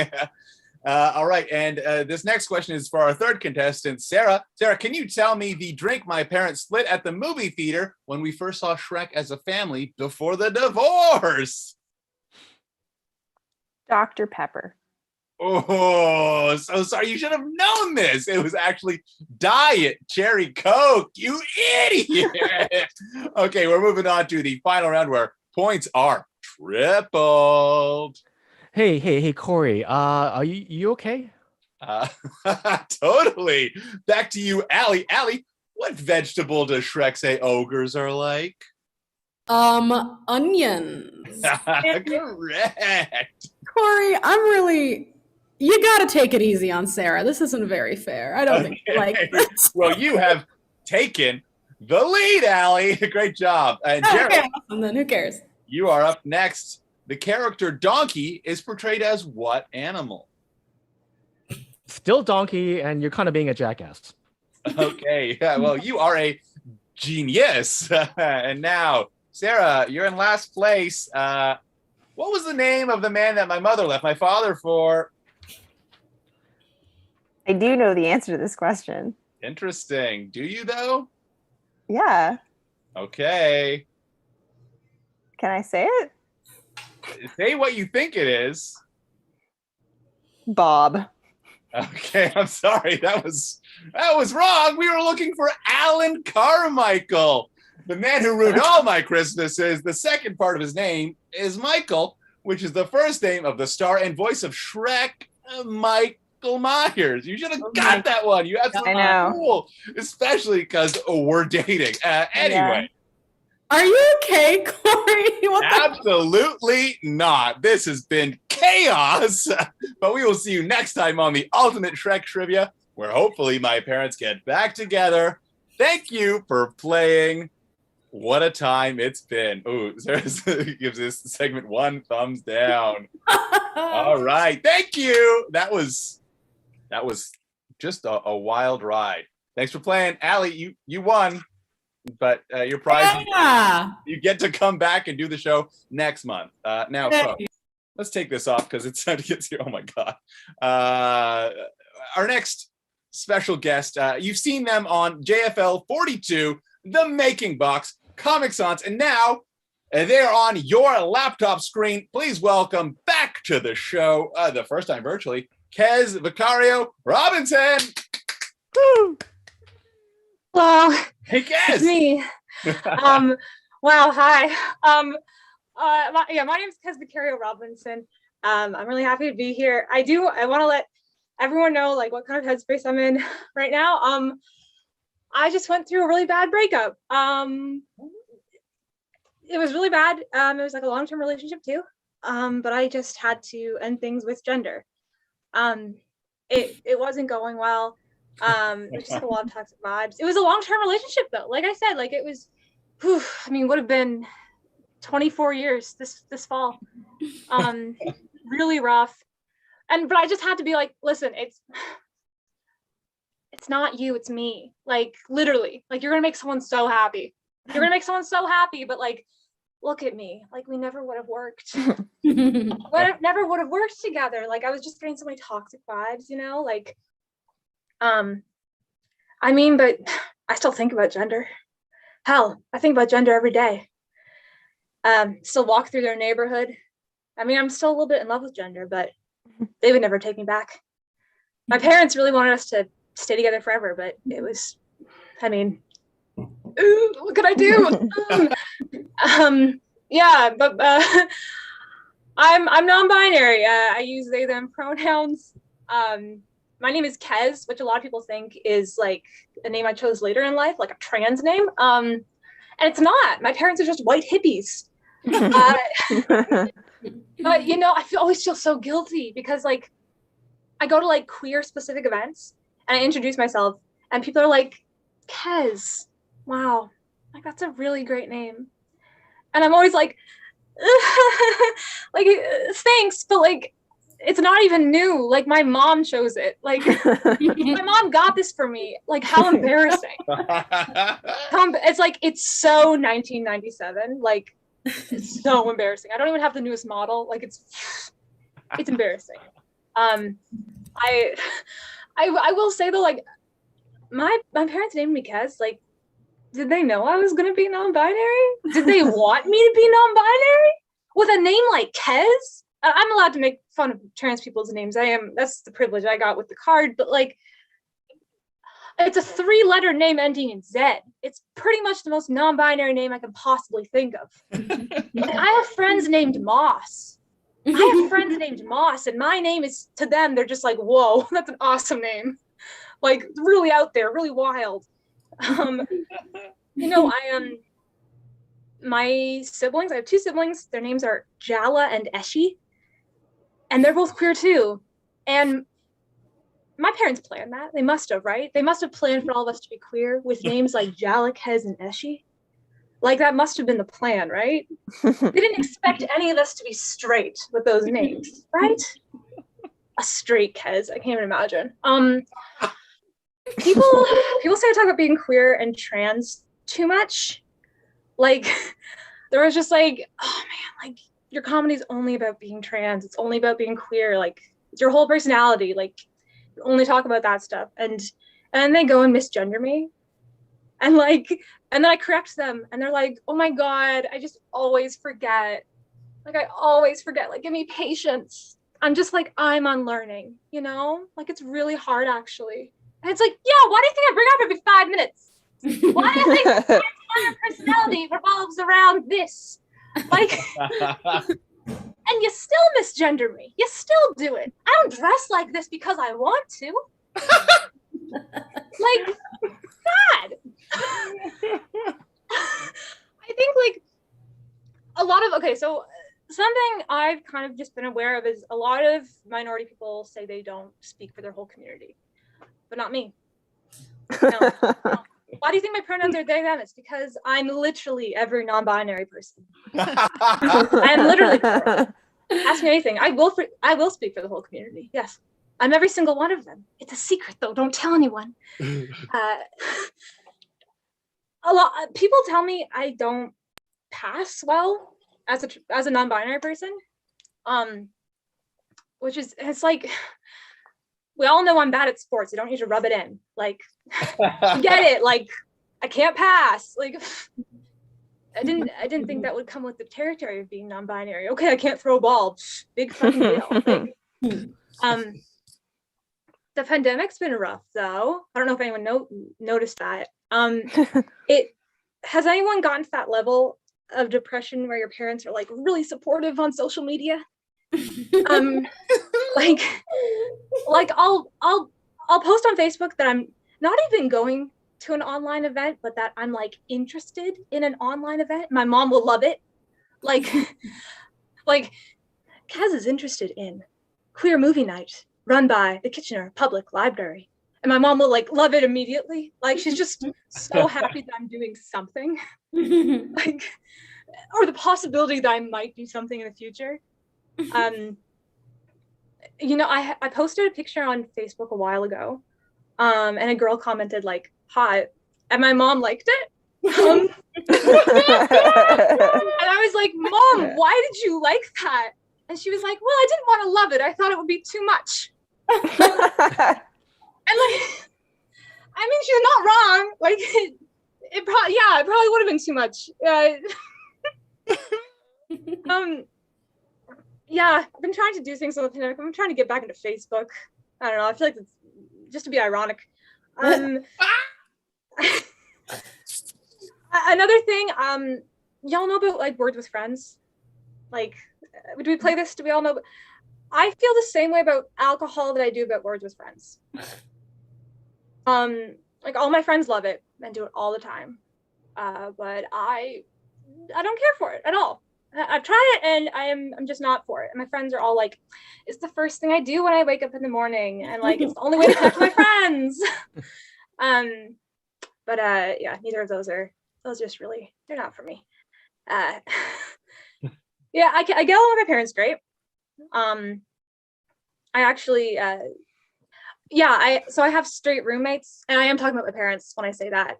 All right. And this next question is for our third contestant, Sarah. Sarah, can you tell me the drink my parents split at the movie theater when we first saw Shrek as a family before the divorce? Dr. Pepper. Oh, so sorry. You should have known this. It was actually Diet Cherry Coke. You idiot. Okay, we're moving on to the final round where points are tripled. Hey, Korri. Are you okay? Totally. Back to you, Allie. Allie, what vegetable does Shrek say ogres are like? Onions. Correct. Korri, you gotta take it easy on Sarah. This isn't very fair. I don't think you like this. Well, you have taken the lead, Allie. Great job. And Gerald, okay, awesome then. Who cares? you are up next. The character Donkey is portrayed as what animal? Still Donkey, and you're kind of being a jackass. Okay. Yeah, well, you are a genius. And now, Sarah, you're in last place. What was the name of the man that my mother left my father for? I do know the answer to this question. Interesting. Do you, though? Yeah. Okay. Can I say it? Say what you think it is. Bob. Okay, I'm sorry. That was wrong. We were looking for Alan Carmichael, the man who ruined all my Christmases. The second part of his name is Michael, which is the first name of the star and voice of Shrek, Michael Myers. You should have got that one. You absolutely cool, especially because we're dating. Anyway. Yeah. Are you okay, Korri? Absolutely not. This has been chaos. But we will see you next time on the Ultimate Shrek Trivia, where hopefully my parents get back together. Thank you for playing. What a time it's been. Ooh, Sarah gives this segment 1 thumbs down. All right. Thank you. That was just a wild ride. Thanks for playing. Allie, you won. But your prize, you get to come back and do the show next month. Now, folks, let's take this off because it's time to get to, oh my God. Our next special guest, you've seen them on JFL 42, The Making Box, Comic Sans, and now they're on your laptop screen. Please welcome back to the show, the first time virtually, Kez Vicario-Robinson. Woo! Hello. Hey, Kez. It's me. Wow. Hi. My name is Kez Vicario-Robinson. I'm really happy to be here. I want to let everyone know like what kind of headspace I'm in right now. I just went through a really bad breakup. It was really bad. It was like a long-term relationship too. But I just had to end things with gender. It wasn't going well. It was just a lot of toxic vibes. It was a long-term relationship though. Like I said, like it was, would have been 24 years this fall. Really rough. But I just had to be like, listen, it's not you, it's me. Like literally, like you're gonna make someone so happy. You're gonna make someone so happy, but like, look at me. Like we never would have worked. Never would have worked together. Like I was just getting so many toxic vibes, you know? Like, I mean, but I still think about gender. Hell, I think about gender every day. Still walk through their neighborhood. I mean, I'm still a little bit in love with gender, but they would never take me back. My parents really wanted us to stay together forever, but it was, I mean, ooh, what could I do? Yeah, but I'm non-binary. I use they them pronouns. My name is Kez, which a lot of people think is like a name I chose later in life, like a trans name. And it's not. My parents are just white hippies. But you know, I always feel so guilty because like I go to like queer specific events and I introduce myself and people are like, Kez, wow, like that's a really great name. And I'm always like, like thanks, but like it's not even new. Like my mom chose it. Like my mom got this for me. Like how embarrassing. It's like it's so 1997. Like it's so embarrassing. I don't even have the newest model. Like it's embarrassing. I will say though, like my parents named me Kez. Like, did they know I was gonna be non-binary? Did they want me to be non-binary with a name like Kez? I'm allowed to make fun of trans people's names. That's the privilege I got with the card. But like, it's a 3-letter name ending in Z. It's pretty much the most non-binary name I can possibly think of. Like, I have friends named Moss. And my name is, to them, they're just like, whoa, that's an awesome name. Like really out there, really wild. You know, my siblings, I have 2 siblings. Their names are Jala and Eshi. And they're both queer too. And my parents planned that. They must have, right? They must have planned for all of us to be queer with names like Jala, Kez, and Eshi. Like that must have been the plan, right? They didn't expect any of us to be straight with those names, right? A straight Kez, I can't even imagine. People say I talk about being queer and trans too much. Like there was just like, oh man, like your comedy's only about being trans. It's only about being queer. Like it's your whole personality. Like you only talk about that stuff. And they go and misgender me. And then I correct them and they're like, oh my God, I just always forget. Like I always forget. Like give me patience. I'm just like, I'm unlearning, you know? Like it's really hard actually. And it's like, yeah, why do you think I bring up every 5 minutes? Why do you think my entire personality revolves around this? Like, and you still misgender me. You still do it. I don't dress like this because I want to. Like, God. I think like a lot of, okay, so something I've kind of just been aware of is a lot of minority people say they don't speak for their whole community. But not me. No. Why do you think my pronouns are they, them? It's because I'm literally every non-binary person. I am literally. Ask me anything. I will speak for the whole community. Yes, I'm every single one of them. It's a secret, though. Don't tell anyone. A lot people tell me I don't pass well as a non-binary person. Which is it's like. We all know I'm bad at sports. I don't need to rub it in. Like, get it? Like, I can't pass. Like, I didn't think that would come with the territory of being non-binary. Okay, I can't throw a ball. Big fucking deal. Like, the pandemic's been rough, though. I don't know if anyone noticed that. Has anyone gotten to that level of depression where your parents are like really supportive on social media? Like I'll post on Facebook that I'm not even going to an online event, but that I'm like interested in an online event. My mom will love it. Like Kez is interested in queer movie night run by the Kitchener Public Library. And my mom will like love it immediately. Like she's just so happy that I'm doing something. Like, or the possibility that I might do something in the future. You know, I posted a picture on Facebook a while ago And a girl commented like, hot. And my mom liked it. And I was like, Mom, why did you like that? And she was like, well, I didn't want to love it. I thought it would be too much. And like, I mean, she's not wrong. Like, it probably would have been too much. Yeah, I've been trying to do things on the pandemic. I'm trying to get back into Facebook. I don't know. I feel like it's just to be ironic. Another thing, y'all know about like Words with Friends? Like, do we play this? Do we all know? I feel the same way about alcohol that I do about Words with Friends. Like all my friends love it and do it all the time, but I don't care for it at all. I've tried it and I'm just not for it. And my friends are all like, it's the first thing I do when I wake up in the morning, and like it's the only way to connect with my friends. But yeah, neither of those just really, they're not for me. Yeah, I get along with my parents great. I actually so I have straight roommates, and I am talking about my parents when I say that.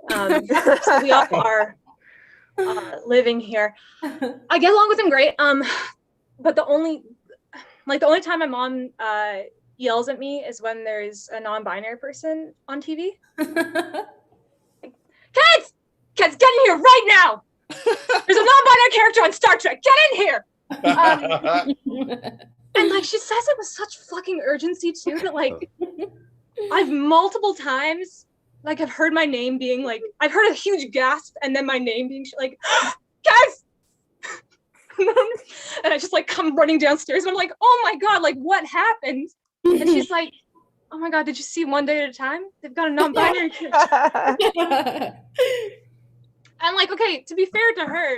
So we all are living here. I get along with them great. But the only time my mom yells at me is when there's a non-binary person on TV. Kids, get in here right now. There's a non-binary character on Star Trek. Get in here. And like she says it with such fucking urgency too that like I've multiple times like I've heard my name being like, I've heard a huge gasp and then my name being like, guys. And I just like come running downstairs and I'm like, oh my God, like what happened? And she's like, oh my God, did you see One Day at a Time? They've got a non-binary character. And like, okay, to be fair to her,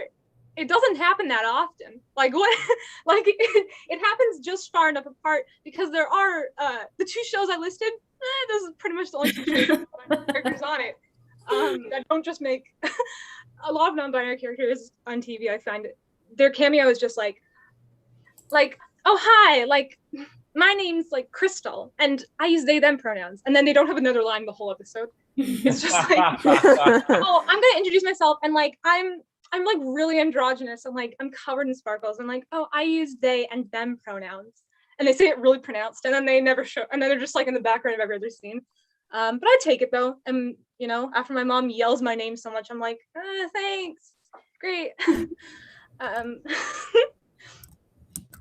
it doesn't happen that often. Like what? Like it happens just far enough apart because there are the two shows I listed. This is pretty much the only two characters on it. That don't just make a lot of non-binary characters on TV. I find their cameo is just like, oh hi, like my name's like Crystal, and I use they them pronouns, and then they don't have another line the whole episode. It's just like, oh, I'm gonna introduce myself, and like I'm like really androgynous, and like I'm covered in sparkles, and like, oh, I use they and them pronouns, and they say it really pronounced, and then they never show, and then they're just like in the background of every other scene. But I take it though, and you know, after my mom yells my name so much, I'm like, thanks, great.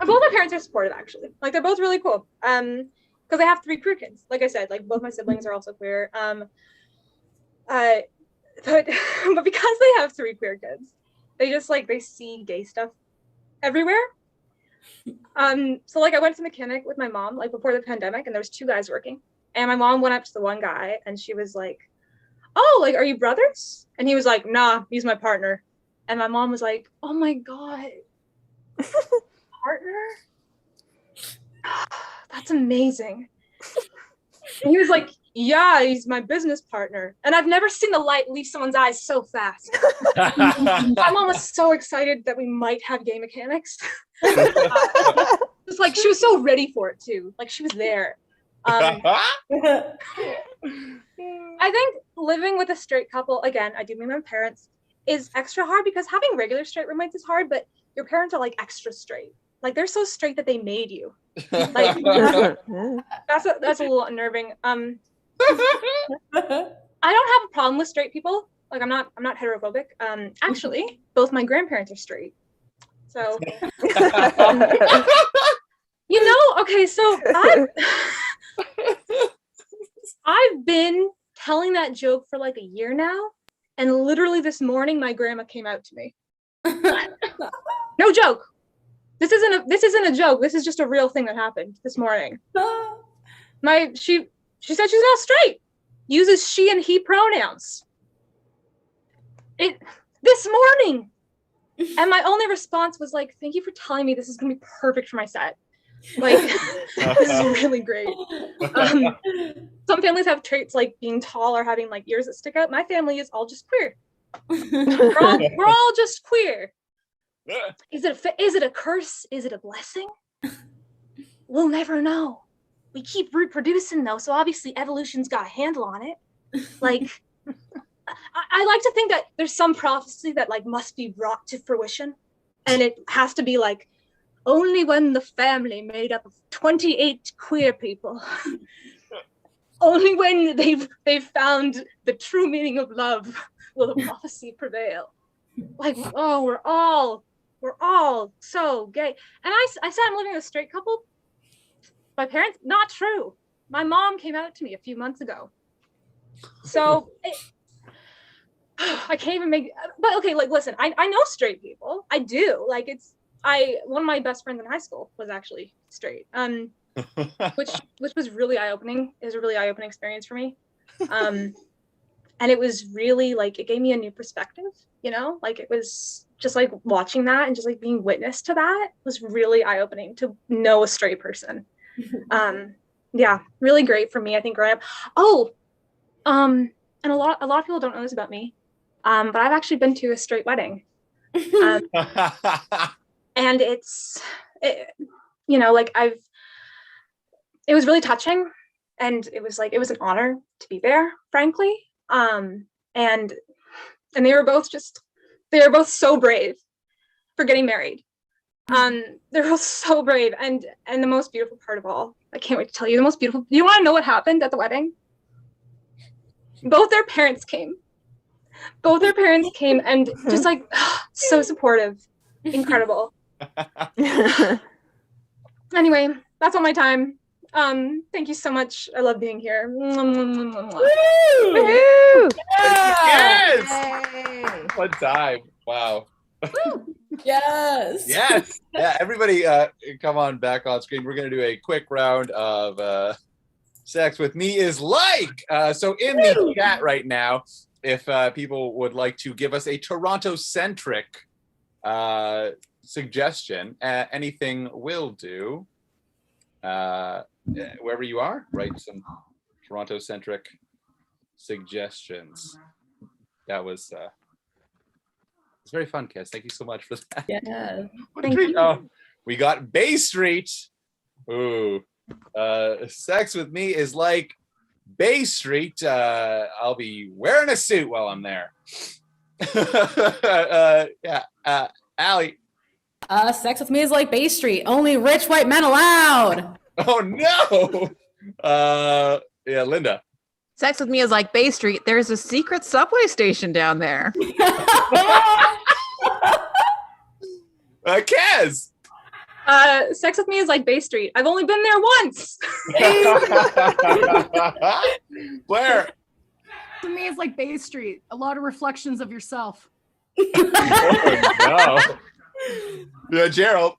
Both my parents are supportive, actually. Like they're both really cool. Because I have 3 queer kids. Like I said, like both my siblings are also queer. But because they have 3 queer kids, they just like they see gay stuff everywhere. So like I went to the mechanic with my mom like before the pandemic, and there was 2 guys working, and my mom went up to the one guy and she was like, "Oh, like are you brothers?" And he was like, "Nah, he's my partner." And my mom was like, "Oh my God, partner? That's amazing." And he was like, "Yeah, he's my business partner." And I've never seen the light leave someone's eyes so fast. My mom was so excited that we might have gay mechanics. It's like she was so ready for it too. Like she was there. I think living with a straight couple, again, I do mean my parents, is extra hard because having regular straight roommates is hard, but your parents are like extra straight. Like they're so straight that they made you. Like that's a little unnerving. I don't have a problem with straight people. Like I'm not heterophobic. Actually, both my grandparents are straight. So you know, okay, so I've been telling that joke for like a year now, and literally this morning my grandma came out to me. No joke. This isn't a joke. This is just a real thing that happened this morning. She said she's not straight. Uses she and he pronouns. This morning. And my only response was like, "Thank you for telling me. This is gonna be perfect for my set. Like this is really great." Some families have traits like being tall or having like ears that stick out. My family is all just queer. We're all just queer. Is it a curse? Is it a blessing? We'll never know. we keep reproducing though, so obviously evolution's got a handle on it. Like, I like to think that there's some prophecy that like must be brought to fruition, and it has to be like only when the family made up of 28 queer people, only when they've found the true meaning of love will the prophecy prevail. Like, oh, we're all so gay. And I said I'm living with a straight couple. My parents, not true. My mom came out to me a few months ago. So I can't even make, but okay, like, listen, I know straight people. I do. Like, one of my best friends in high school was actually straight. Which was really eye-opening. It was a really eye-opening experience for me. And it was really like, it gave me a new perspective, you know, like it was just like watching that and just like being witness to that was really eye-opening to know a straight person. Yeah, really great for me, I think, growing up. And a lot of people don't know this about me. But I've actually been to a straight wedding. And you know, like it was really touching, and it was an honor to be there, frankly. And they were both so brave for getting married. They're both so brave, and the most beautiful part of all, I can't wait to tell you, the most beautiful, you want to know what happened at the wedding? Both their parents came and just like so supportive, incredible. Anyway, that's all my time. Thank you so much. I love being here. Woo! Yes! What time? Wow. Yes. Yes. Yeah, everybody come on back on screen. We're going to do a quick round of Sex With Me Is Like. So in the chat right now, if people would like to give us a Toronto-centric suggestion, anything will do. Wherever you are, write some Toronto-centric suggestions. That was it's very fun, Kez. Thank you so much for that. Yeah. What a treat. Oh, we got Bay Street. Ooh. Sex With Me Is Like Bay Street. I'll be wearing a suit while I'm there. Yeah. Allie. Sex With Me Is Like Bay Street. Only rich white men allowed. Oh no. Yeah, Linda. Sex With Me Is Like Bay Street. There's a secret subway station down there. Kez. Sex With Me Is Like Bay Street. I've only been there once. Blair. To me, it's like Bay Street. A lot of reflections of yourself. Oh, no. Yeah, Gerald.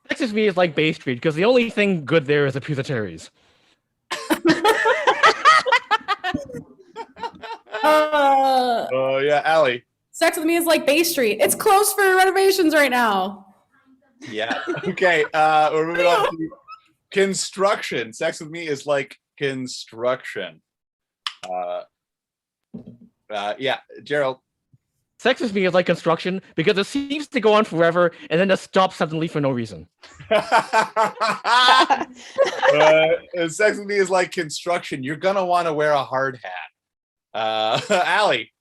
Sex With Me Is Like Bay Street because the only thing good there is the Pusateri. Oh yeah, Allie. Sex With Me Is Like Bay Street. It's closed for renovations right now. Yeah. Okay. We're moving on to construction. Sex With Me Is Like construction. Yeah, Gerald. Sex With Me Is Like construction because it seems to go on forever and then it stops suddenly for no reason. Sex With Me Is Like construction. You're gonna want to wear a hard hat. Allie.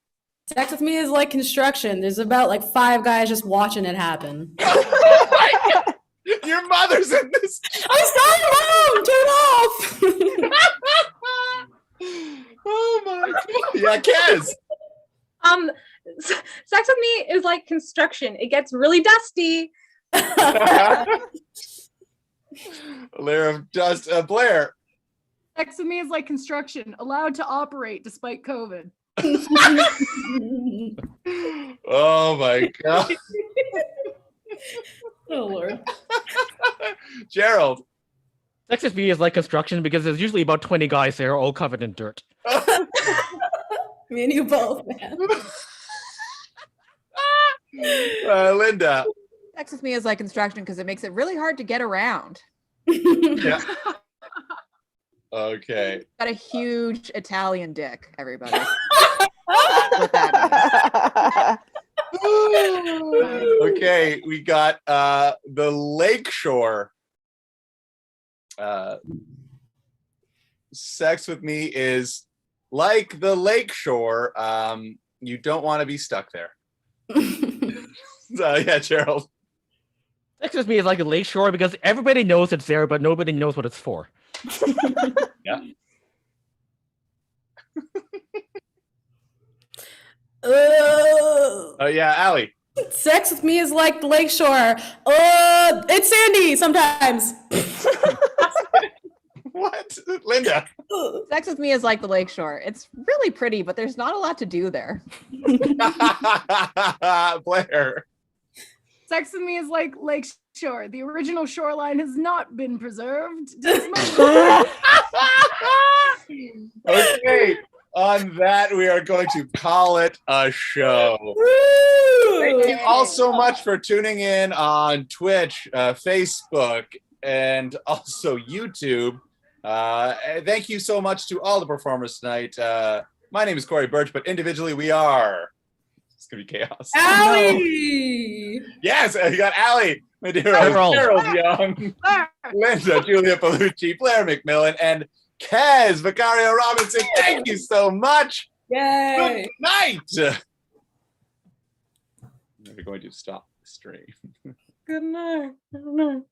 Sex With Me Is Like construction. There's about like 5 guys just watching it happen. Your mother's in this. I'm sorry, Mom! Turn off! Oh my God. Yeah, Kez. Sex With Me is like construction. It gets really dusty. Layer of dust. Blair. Sex With Me is like construction, allowed to operate despite COVID. Oh my God. Oh Lord. Gerald. Sex With Me Is Like construction because there's usually about 20 guys there all covered in dirt. Me and you both, man. Linda. Sex With Me Is Like construction because it makes it really hard to get around. Yeah. Okay. Got a huge Italian dick, everybody. What that means. Okay, we got the Lakeshore sex with me is like the lakeshore. You don't want to be stuck there. So, yeah, Gerald. Sex with me is like the lakeshore because everybody knows it's there, but nobody knows what it's for. Yeah. Oh, yeah, Allie. Sex with me is like the lakeshore. It's sandy sometimes. What? Linda. Sex with me is like the lakeshore. It's really pretty, but there's not a lot to do there. Blair. Sex with me is like lakeshore. The original shoreline has not been preserved. Okay. On that, we are going to call it a show. Thank you all so much for tuning in on Twitch, Facebook, and also YouTube. Thank you so much to all the performers tonight. My name is Korri Birch, but individually we are. It's going to be chaos. Allie! Yes, you got Allie, Medeiros, Gerald Yeung, Linda, Julia Paolucci, Blair MacMillan, and Kez Vicario-Robinson. Thank you so much. Yay! Good night. We're going to stop the stream. Good night.